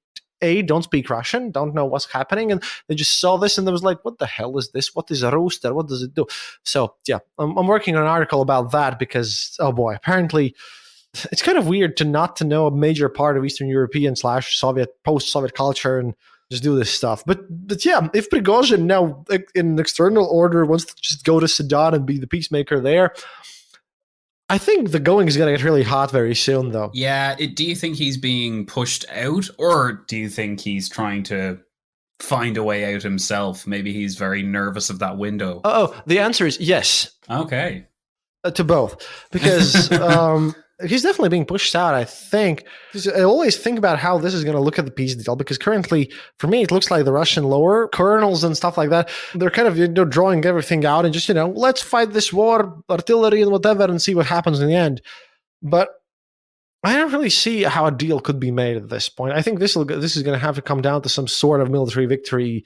don't speak Russian, don't know what's happening, and they just saw this and they was like, what the hell is this? What is a rooster? What does it do? So yeah, I'm working on an article about that because, oh boy, apparently it's kind of weird to know a major part of Eastern European / Soviet, post-Soviet culture and just do this stuff. But yeah, if Prigozhin now in an external order wants to just go to Sudan and be the peacemaker there, I think the going is going to get really hot very soon, though. Yeah, do you think he's being pushed out, or do you think he's trying to find a way out himself? Maybe he's very nervous of that window. Oh, the answer is yes. Okay. To both. Because he's definitely being pushed out, I think. I always think about how this is going to look at the peace deal, because currently, for me, it looks like the Russian lower colonels and stuff like that, they're kind of drawing everything out and just, let's fight this war, artillery and whatever, and see what happens in the end. But I don't really see how a deal could be made at this point. I think this is going to have to come down to some sort of military victory.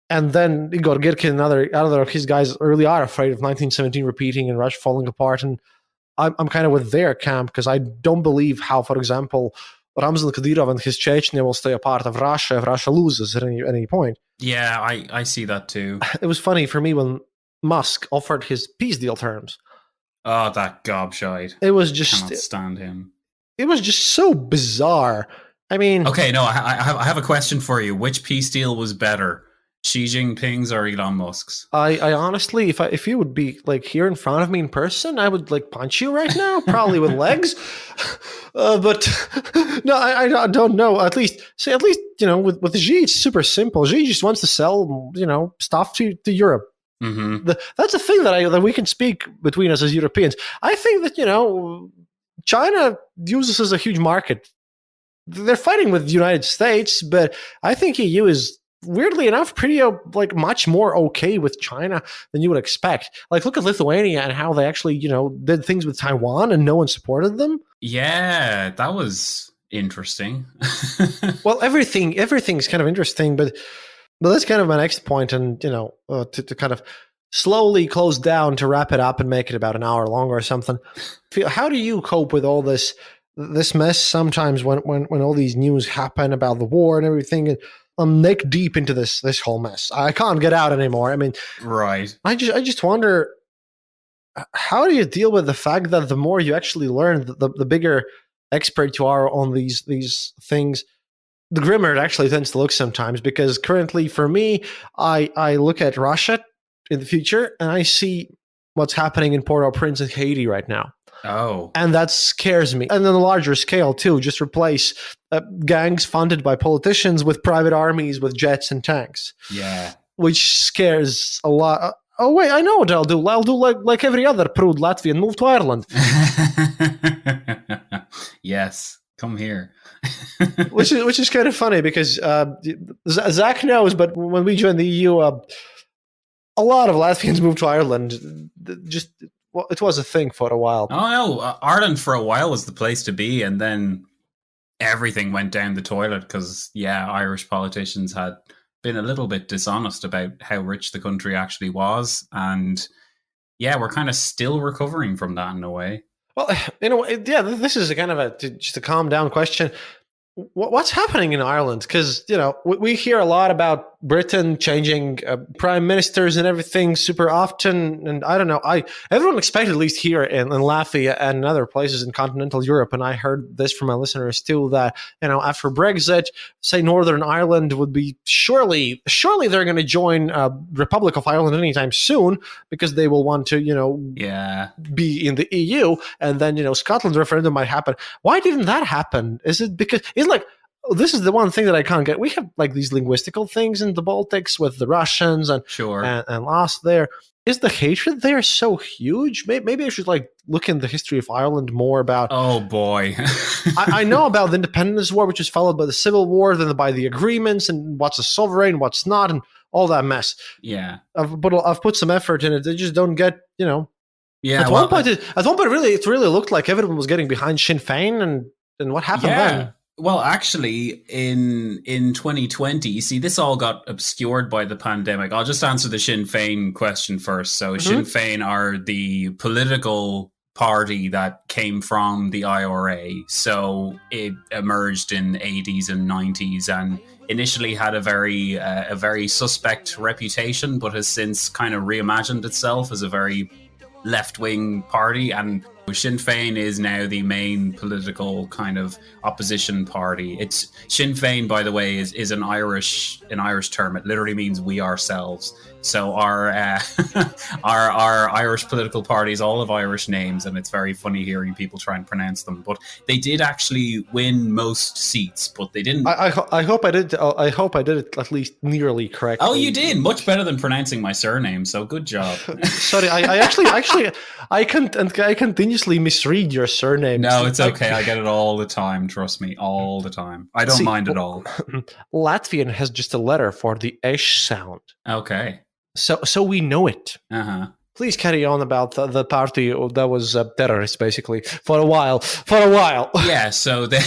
And then Igor Girkin and other of his guys really are afraid of 1917 repeating and Russia falling apart. And I'm kind of with their camp, because I don't believe how, for example, Ramzan Kadyrov and his Chechnya will stay a part of Russia if Russia loses at any point. Yeah, I see that too. It was funny for me when Musk offered his peace deal terms. Oh, that gobshite. It was just... I cannot stand him. It was just so bizarre. I mean... Okay, no, I have a question for you. Which peace deal was better? Xi Jinping's or Elon Musk's? I honestly, if you would be like here in front of me in person, I would like punch you right now, probably with legs. But no, I don't know. At least with Xi, it's super simple. Xi just wants to sell stuff to Europe. Mm-hmm. That's the thing that we can speak between us as Europeans. I think that China uses as a huge market. They're fighting with the United States, but I think EU is, weirdly enough, pretty much more okay with China than you would expect. Like, look at Lithuania and how they actually did things with Taiwan and no one supported them. Yeah, that was interesting. Well, everything's kind of interesting, but that's kind of my next point, and to kind of slowly close down, to wrap it up and make it about an hour long or something. How do you cope with all this mess sometimes when all these news happen about the war and everything? And I'm neck deep into this whole mess. I can't get out anymore. I mean, right. I just wonder, how do you deal with the fact that the more you actually learn, the bigger expert you are on these things, the grimmer it actually tends to look sometimes. Because currently, for me, I look at Russia in the future and I see what's happening in Port-au-Prince and Haiti right now. Oh. And that scares me. And on a larger scale, too, just replace gangs funded by politicians with private armies with jets and tanks. Yeah. Which scares a lot. Oh, wait, I know what I'll do. I'll do like every other prude Latvian, move to Ireland. Yes, come here. which is kind of funny, because Zack knows, but when we joined the EU, a lot of Latvians moved to Ireland. Well, it was a thing for a while. Oh, no. Ireland for a while was the place to be, and then everything went down the toilet because, Irish politicians had been a little bit dishonest about how rich the country actually was. And, we're kind of still recovering from that in a way. Well, this is a kind of just a calm down question. What's happening in Ireland? Because, we hear a lot about Britain changing prime ministers and everything super often, and I don't know. Everyone expected, at least here in Latvia and in other places in continental Europe, and I heard this from my listeners too, that after Brexit, say Northern Ireland would be surely they're going to join Republic of Ireland anytime soon because they will want to be in the EU, and then Scotland referendum might happen. Why didn't that happen? Is it because it's like, this is the one thing that I can't get. We have like these linguistical things in the Baltics with the Russians and lost there. Is the hatred there so huge? Maybe I should look in the history of Ireland more about. Oh boy, I know about the Independence War, which was followed by the Civil War, then by the agreements and what's a sovereign, what's not, and all that mess. Yeah, I've put some effort in it. They just don't get. Yeah. At one point, it really looked like everyone was getting behind Sinn Féin, and what happened then? Well, actually, in 2020, you see, this all got obscured by the pandemic. I'll just answer the Sinn Féin question first. So Sinn Féin are the political party that came from the IRA. So it emerged in 80s and 90s and initially had a very suspect reputation, but has since kind of reimagined itself as a very left-wing party, and Sinn Féin is now the main political kind of opposition party. It's Sinn Féin, by the way, is an Irish term. It literally means we ourselves. So our Irish political parties all have Irish names, and it's very funny hearing people try and pronounce them. But they did actually win most seats, but they didn't. I hope I did. I hope I did it at least nearly correctly. Oh, you did much better than pronouncing my surname. So good job. Sorry, I continuously misread your surname. No, it's okay. I get it all the time. Trust me, all the time. I don't mind at all. Latvian has just a letter for the sh sound. Okay. So we know it. Uh-huh. Please carry on about the party that was terrorist, basically, for a while. Yeah, so the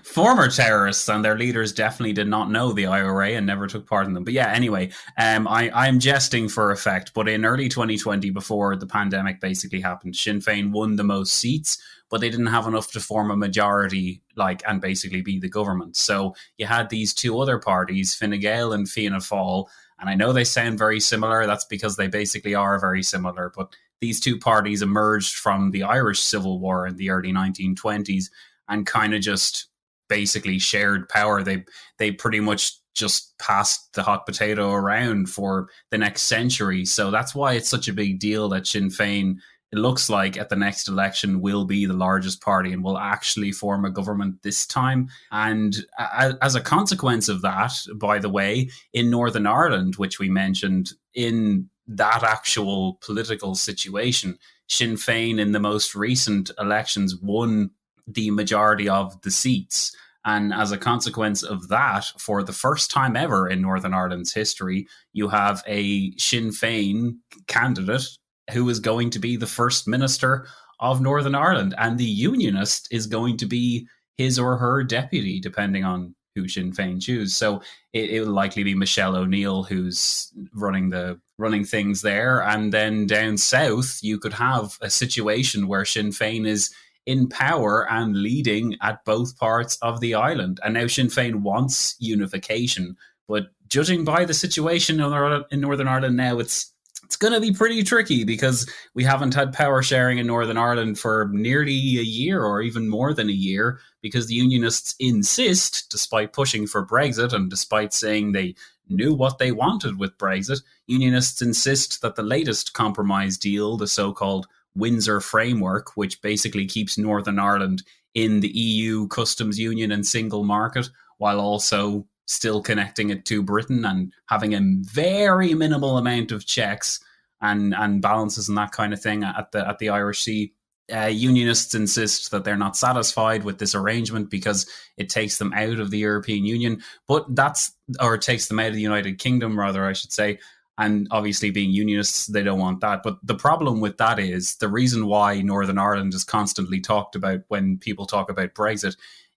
former terrorists and their leaders definitely did not know the IRA and never took part in them. But yeah, anyway, I'm jesting for effect. But in early 2020, before the pandemic basically happened, Sinn Féin won the most seats, but they didn't have enough to form a majority, and basically be the government. So you had these two other parties, Fine Gael and Fianna Fáil. And I know they sound very similar. That's because they basically are very similar. But these two parties emerged from the Irish Civil War in the early 1920s and kind of just basically shared power. They pretty much just passed the hot potato around for the next century. So that's why it's such a big deal that Sinn Féin, it looks like at the next election, will be the largest party and will actually form a government this time. And as a consequence of that, by the way, in Northern Ireland, which we mentioned, in that actual political situation, Sinn Féin in the most recent elections won the majority of the seats. And as a consequence of that, for the first time ever in Northern Ireland's history, you have a Sinn Féin candidate who is going to be the first minister of Northern Ireland, and the unionist is going to be his or her deputy, depending on who Sinn Féin choose. So it will likely be Michelle O'Neill who's running things there, and then down south you could have a situation where Sinn Féin is in power and leading at both parts of the island. And now Sinn Féin wants unification, but judging by the situation in Northern Ireland now, it's going to be pretty tricky because we haven't had power sharing in Northern Ireland for nearly a year, or even more than a year, because the Unionists insist, despite pushing for Brexit and despite saying they knew what they wanted with Brexit, Unionists insist that the latest compromise deal, the so-called Windsor Framework, which basically keeps Northern Ireland in the EU customs union and single market, while also still connecting it to Britain and having a very minimal amount of checks and balances and that kind of thing at the Irish Sea. Unionists insist that they're not satisfied with this arrangement because it takes them out of the European Union, or it takes them out of the United Kingdom, rather, I should say. And obviously, being unionists, they don't want that. But the problem with that is the reason why Northern Ireland is constantly talked about when people talk about Brexit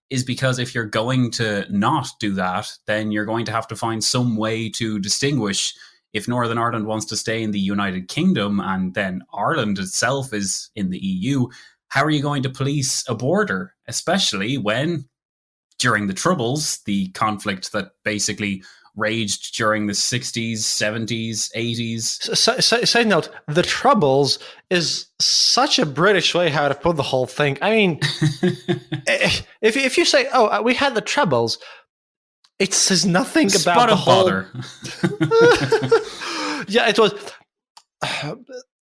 is because if you're going to not do that, then you're going to have to find some way to distinguish. If Northern Ireland wants to stay in the United Kingdom and then Ireland itself is in the EU, how are you going to police a border? Especially when, during the Troubles, the conflict that basically raged during the 60s, 70s, 80s. Side note, the Troubles is such a British way how to put the whole thing. I mean, if you say, "Oh, we had the Troubles," it says nothing about the whole. Bother. Yeah, it was.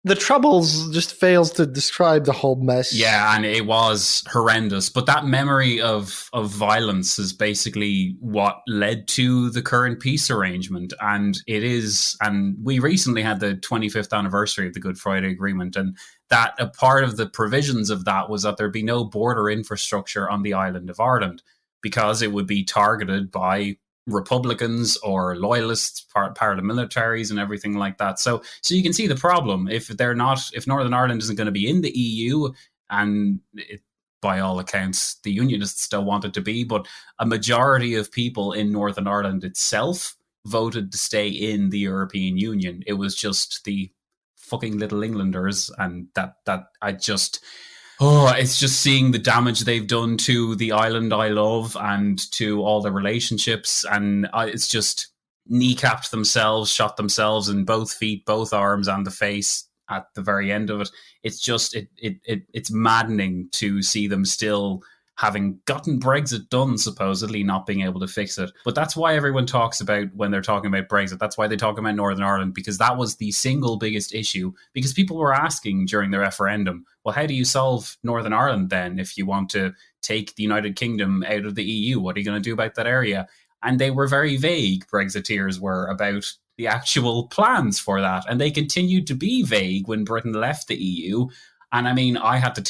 The Troubles just fails to describe the whole mess. Yeah, and it was horrendous. But that memory of violence is basically what led to the current peace arrangement. And we recently had the 25th anniversary of the Good Friday Agreement. And that a part of the provisions of that was that there'd be no border infrastructure on the island of Ireland, because it would be targeted by Republicans or loyalists, paramilitaries, and everything like that. So you can see the problem. If Northern Ireland isn't going to be in the EU, and by all accounts, the Unionists still want it to be, but a majority of people in Northern Ireland itself voted to stay in the European Union. It was just the fucking little Englanders, and that I just. Oh, it's just seeing the damage they've done to the island I love and to all the relationships. And it's just kneecapped themselves, shot themselves in both feet, both arms, and the face at the very end of it. It's just, it's maddening to see them still having gotten Brexit done, supposedly not being able to fix it. But that's why everyone talks about, when they're talking about Brexit, that's why they talk about Northern Ireland, because that was the single biggest issue. Because people were asking during the referendum, well, how do you solve Northern Ireland then if you want to take the United Kingdom out of the EU? What are you going to do about that area? And they were very vague, Brexiteers were, about the actual plans for that. And they continued to be vague when Britain left the EU. And I mean, I had to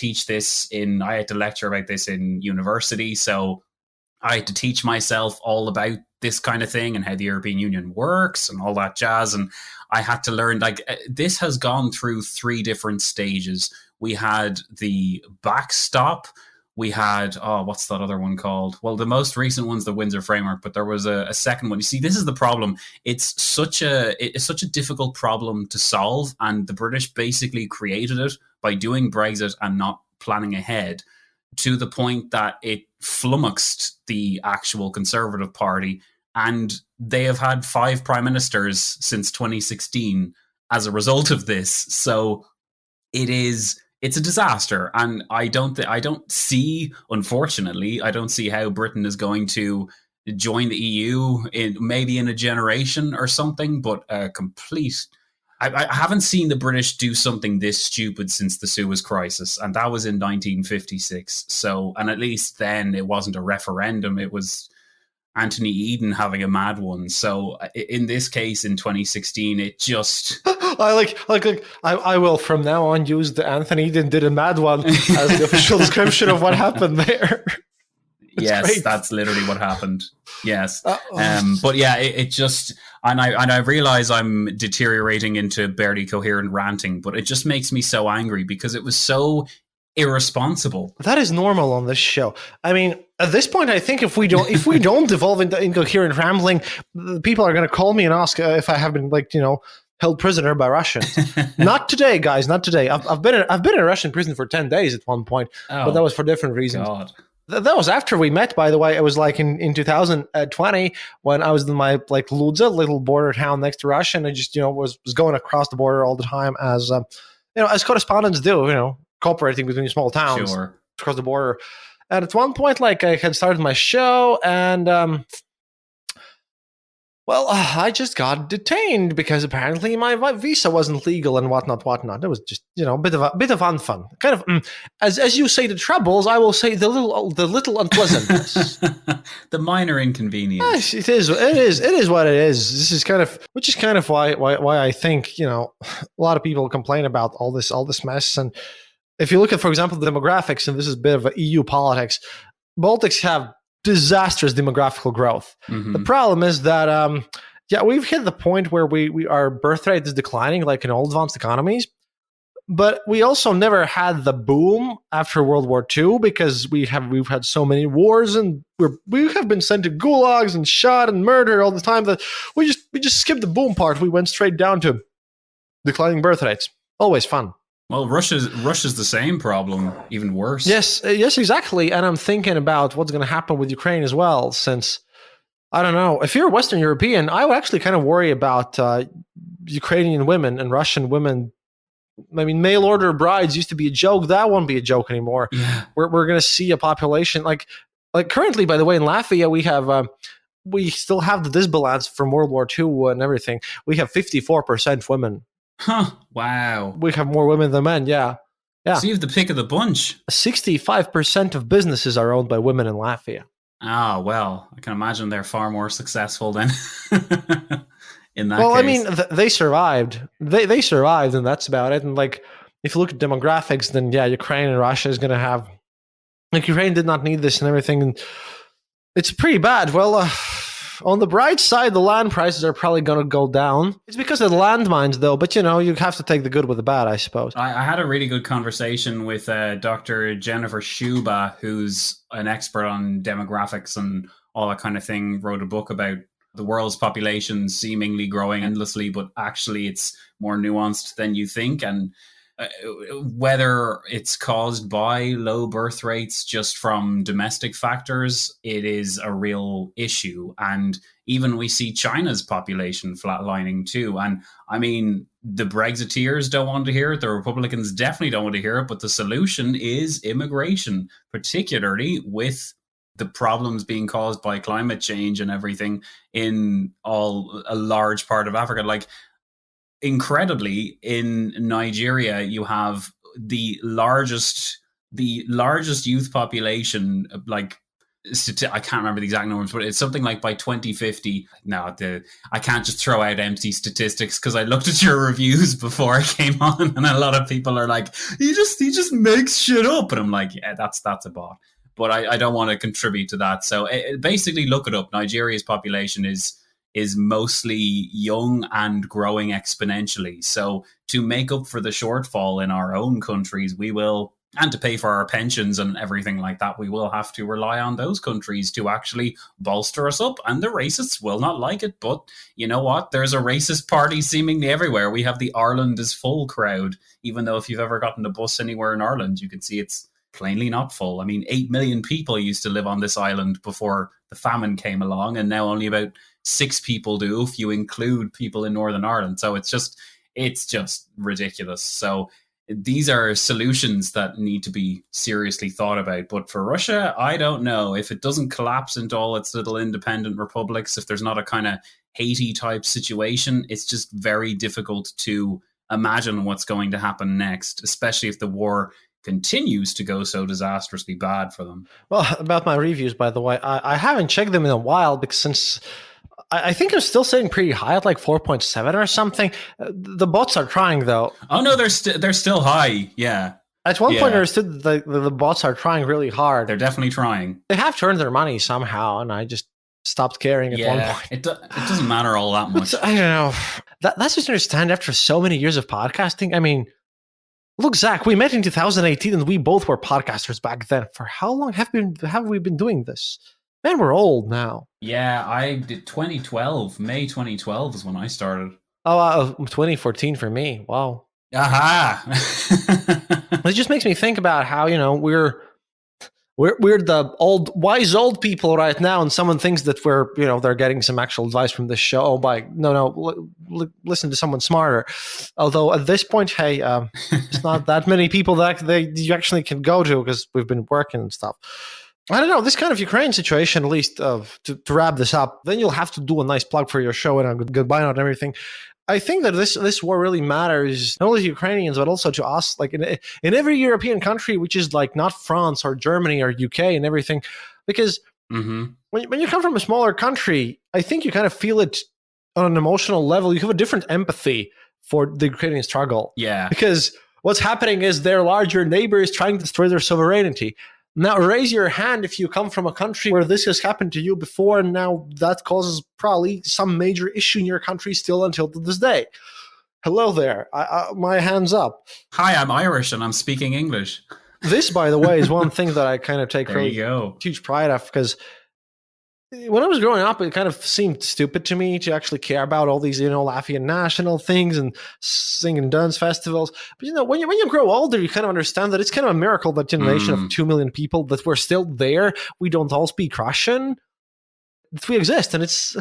lecture about this in university. So I had to teach myself all about this kind of thing and how the European Union works and all that jazz. And I had to learn, this has gone through 3 different stages. We had the backstop. We had, what's that other one called? Well, the most recent one's the Windsor Framework, but there was a second one. You see, this is the problem. It's such a difficult problem to solve, and the British basically created it by doing Brexit and not planning ahead, to the point that it flummoxed the actual Conservative Party, and they have had 5 prime ministers since 2016 as a result of this. So it's a disaster, and I don't see, unfortunately, how Britain is going to join the EU maybe in a generation or something, but a complete. I haven't seen the British do something this stupid since the Suez Crisis, and that was in 1956. So, and at least then it wasn't a referendum; it was Anthony Eden having a mad one. So, in this case, in 2016, it just. I will from now on use the Anthony Eden did a mad one as the official description of what happened there. Yes, great. That's literally what happened. Yes. But yeah, it just, and I realize I'm deteriorating into barely coherent ranting, but it just makes me so angry because it was so irresponsible. That is normal on this show. I mean, at this point, I think if we don't devolve into incoherent rambling, people are going to call me and ask if I have been held prisoner by Russians. Not today, guys. Not today. I've been in a Russian prison for 10 days at one point, but that was for different reasons. God. That was after we met, by the way. It was like in 2020 when I was in my Ludza, little border town next to Russia, and I just was going across the border all the time as as correspondents do, cooperating between small towns across the border. And at one point, I had started my show, and I just got detained because apparently my visa wasn't legal and whatnot. It was just a bit of unfun, kind of as you say the troubles. I will say the little unpleasantness, the minor inconvenience. Yes, it is what it is. This is kind of why I think a lot of people complain about all this mess. And if you look at, for example, the demographics, and this is a bit of EU politics, Baltics have disastrous demographical growth. Mm-hmm. The problem is that we've hit the point where our birth rate is declining like in all advanced economies, but we also never had the boom after World War II because we've had so many wars, and we have been sent to gulags and shot and murdered all the time that we just skipped the boom part. We went straight down to declining birth rates. Always fun. Well, Russia's the same problem, even worse. Yes, exactly. And I'm thinking about what's going to happen with Ukraine as well, since I don't know. If you're Western European, I would actually kind of worry about Ukrainian women and Russian women. I mean, mail order brides used to be a joke. That won't be a joke anymore. Yeah. We're going to see a population like currently, by the way, in Latvia, we still have the disbalance from World War II and everything. We have 54% women. Huh. Wow. We have more women than men. Yeah. Yeah. So you have the pick of the bunch. 65% of businesses are owned by women in Latvia. Ah, well, I can imagine they're far more successful than in that Well, case. I mean, they survived. They survived, and that's about it. And like, if you look at demographics, then yeah, Ukraine and Russia is going to have. Like, Ukraine did not need this and everything, and it's pretty bad. Well, on the bright side, the land prices are probably going to go down. It's because of the landmines, though. But you have to take the good with the bad, I suppose. I had a really good conversation with Dr. Jennifer Schuba, who's an expert on demographics and all that kind of thing, wrote a book about the world's population seemingly growing endlessly, but actually it's more nuanced than you think. And whether it's caused by low birth rates just from domestic factors, it is a real issue. And even we see China's population flatlining too. And I mean, the Brexiteers don't want to hear it. The Republicans definitely don't want to hear it. But the solution is immigration, particularly with the problems being caused by climate change and everything in a large part of Africa. Like, incredibly, in Nigeria, you have the largest youth population. Like, I can't remember the exact numbers, but it's something like by 2050. Now, I can't just throw out empty statistics because I looked at your reviews before I came on, and a lot of people are like, "He just makes shit up," and I'm like, "Yeah, that's a bot." But I don't want to contribute to that. So basically, look it up. Nigeria's population is mostly young and growing exponentially. So to make up for the shortfall in our own countries, and to pay for our pensions and everything like that, we will have to rely on those countries to actually bolster us up. And the racists will not like it. But you know what? There's a racist party seemingly everywhere. We have the Ireland is full crowd, even though if you've ever gotten a bus anywhere in Ireland, you can see it's plainly not full. I mean, 8 million people used to live on this island before the famine came along, and now only about 6 people do if you include people in Northern Ireland. So it's just ridiculous. So these are solutions that need to be seriously thought about. But for Russia, I don't know. If it doesn't collapse into all its little independent republics, if there's not a kind of Haiti type situation, it's just very difficult to imagine what's going to happen next, especially if the war continues to go so disastrously bad for them. Well, about my reviews, by the way, I haven't checked them in a while because since I think I'm still sitting pretty high at like 4.7 or something. The bots are trying though. Oh no, they're still high. Yeah. At one point, I understood the bots are trying really hard. They're definitely trying. They have to earn their money somehow, and I just stopped caring at one point. It doesn't matter all that much. I don't know. That's just understand after so many years of podcasting. I mean, look, Zach, we met in 2018, and we both were podcasters back then. For how long have we been doing this? Man, we're old now. Yeah, I did 2012. May 2012 is when I started. Oh, 2014 for me. Wow. Aha! It just makes me think about how, we're the wise old people right now, and someone thinks that they're getting some actual advice from this show by listen to someone smarter. Although at this point, hey, it's not that many people that you actually can go to because we've been working and stuff. I don't know, this kind of Ukraine situation, at least to wrap this up, then you'll have to do a nice plug for your show and a goodbye note and everything. I think that this war really matters, not only to Ukrainians, but also to us, like in every European country, which is like not France or Germany or UK and everything. Because when you come from a smaller country, I think you kind of feel it on an emotional level. You have a different empathy for the Ukrainian struggle. Yeah. Because what's happening is their larger neighbor is trying to destroy their sovereignty. Now, raise your hand if you come from a country where this has happened to you before, and now that causes probably some major issue in your country still until to this day. Hello there. My hand's up. Hi, I'm Irish and I'm speaking English. This, by the way, is one thing that I kind of take really huge pride of, because when I was growing up, it kind of seemed stupid to me to actually care about all these, Latvian national things and singing dance festivals. But, when you grow older, you kind of understand that it's kind of a miracle that a nation of 2 million people, that we're still there. We don't all speak Russian. we exist, and it's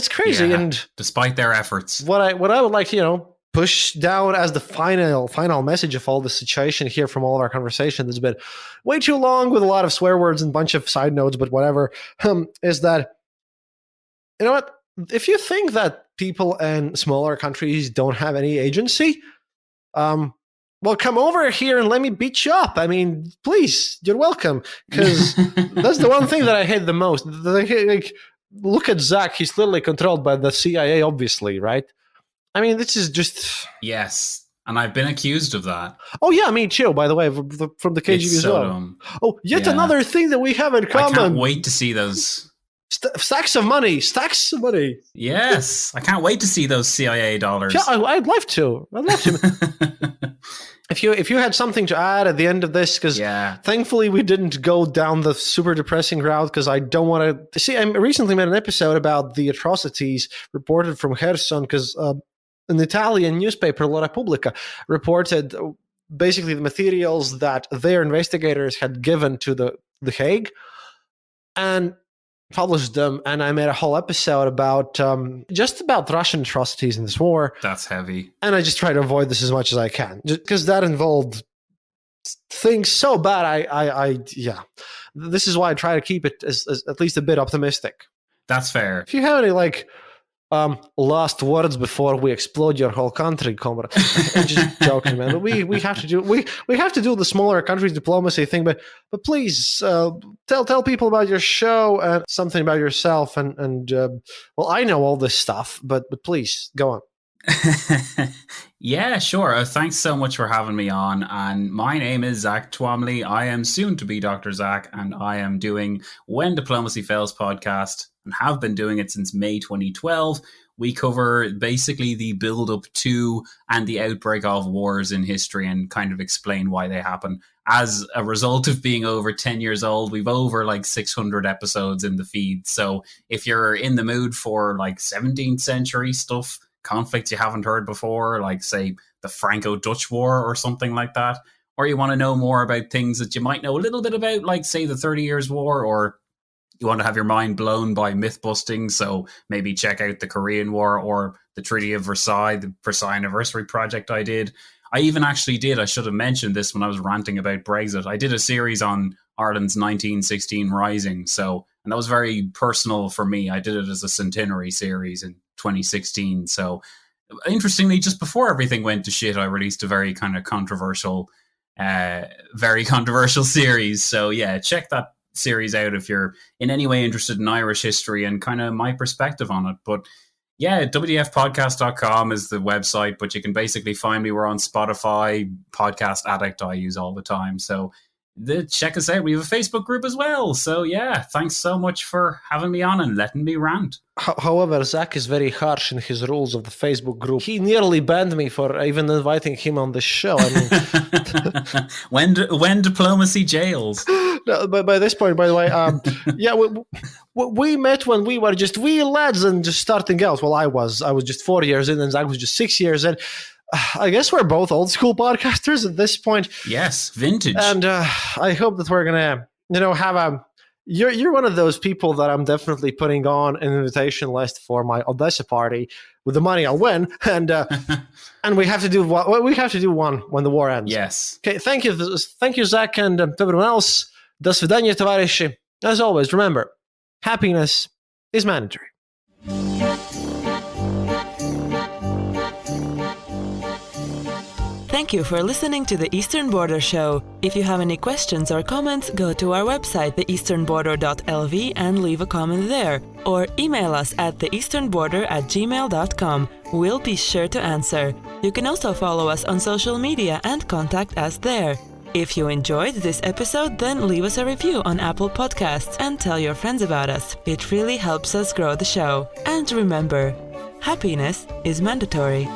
crazy. Yeah, and despite their efforts, what I would like to push down as the final message of all this situation here from all of our conversation that's been way too long with a lot of swear words and a bunch of side notes, but whatever, is that, you know what, if you think that people in smaller countries don't have any agency, well, come over here and let me beat you up. I mean, please, you're welcome. Because that's the one thing that I hate the most. Like, look at Zack. He's literally controlled by the CIA, obviously, right? I mean, this is just... Yes, and I've been accused of that. Oh, yeah, me too, by the way, from the KGB as well. Dumb. Oh, yet another thing that we have in common. I can't wait to see those... Stacks of money. Yes, I can't wait to see those CIA dollars. Yeah, I'd love to. If you had something to add at the end of this, because thankfully we didn't go down the super depressing route, because I don't want to... See, I recently made an episode about the atrocities reported from Kherson, because an Italian newspaper, La Repubblica, reported basically the materials that their investigators had given to the Hague, and published them, and I made a whole episode about just about Russian atrocities in this war. That's heavy. And I just try to avoid this as much as I can, because that involved things so bad. Yeah. This is why I try to keep it as at least a bit optimistic. That's fair. If you have any last words before we explode your whole country, comrade. I'm just joking, man. But we have to do the smaller countries diplomacy thing. But please tell people about your show and something about yourself. And well, I know all this stuff, but please go on. Yeah, sure. Thanks so much for having me on. And my name is Zack Twamley. I am soon to be Dr. Zack, and I am doing When Diplomacy Fails podcast, and have been doing it since May 2012. We cover basically the build-up to and the outbreak of wars in history and kind of explain why they happen. As a result of being over 10 years old, we've over 600 episodes in the feed. So if you're in the mood for 17th century stuff, conflicts you haven't heard before, like say the Franco-Dutch War or something like that, or you want to know more about things that you might know a little bit about, like say the 30 Years War, or you want to have your mind blown by myth busting, so maybe check out the Korean War or the Treaty of Versailles, the Versailles Anniversary project I did. I even actually did, I should have mentioned this when I was ranting about Brexit, I did a series on Ireland's 1916 Rising, and that was very personal for me. I did it as a centenary series in 2016. So interestingly, just before everything went to shit, I released a very kind of controversial series. So yeah, check that series out if you're in any way interested in Irish history and kind of my perspective on it. But yeah, wdfpodcast.com is the website, but you can basically find me. We're on Spotify, Podcast Addict I use all the time. So check us out. We have a Facebook group as well. So yeah, thanks so much for having me on and letting me rant. However, Zack is very harsh in his rules of the Facebook group. He nearly banned me for even inviting him on the show. I mean, when diplomacy jails. No, but by this point, by the way, yeah, we met when we were just wee lads and just starting out. Well, I was just 4 years in, and Zack was just 6 years in. I guess we're both old school podcasters at this point. Yes, vintage. And I hope that we're gonna, have a. You're one of those people that I'm definitely putting on an invitation list for my Odessa party with the money I'll win, and we have to do one when the war ends. Yes. Okay. Thank you, Zack, and everyone else. До свидания, товарищи. As always, remember, happiness is mandatory. Thank you for listening to the Eastern Border Show. If you have any questions or comments, go to our website, theeasternborder.lv, and leave a comment there. Or email us at theeasternborder@gmail.com. We'll be sure to answer. You can also follow us on social media and contact us there. If you enjoyed this episode, then leave us a review on Apple Podcasts and tell your friends about us. It really helps us grow the show. And remember, happiness is mandatory.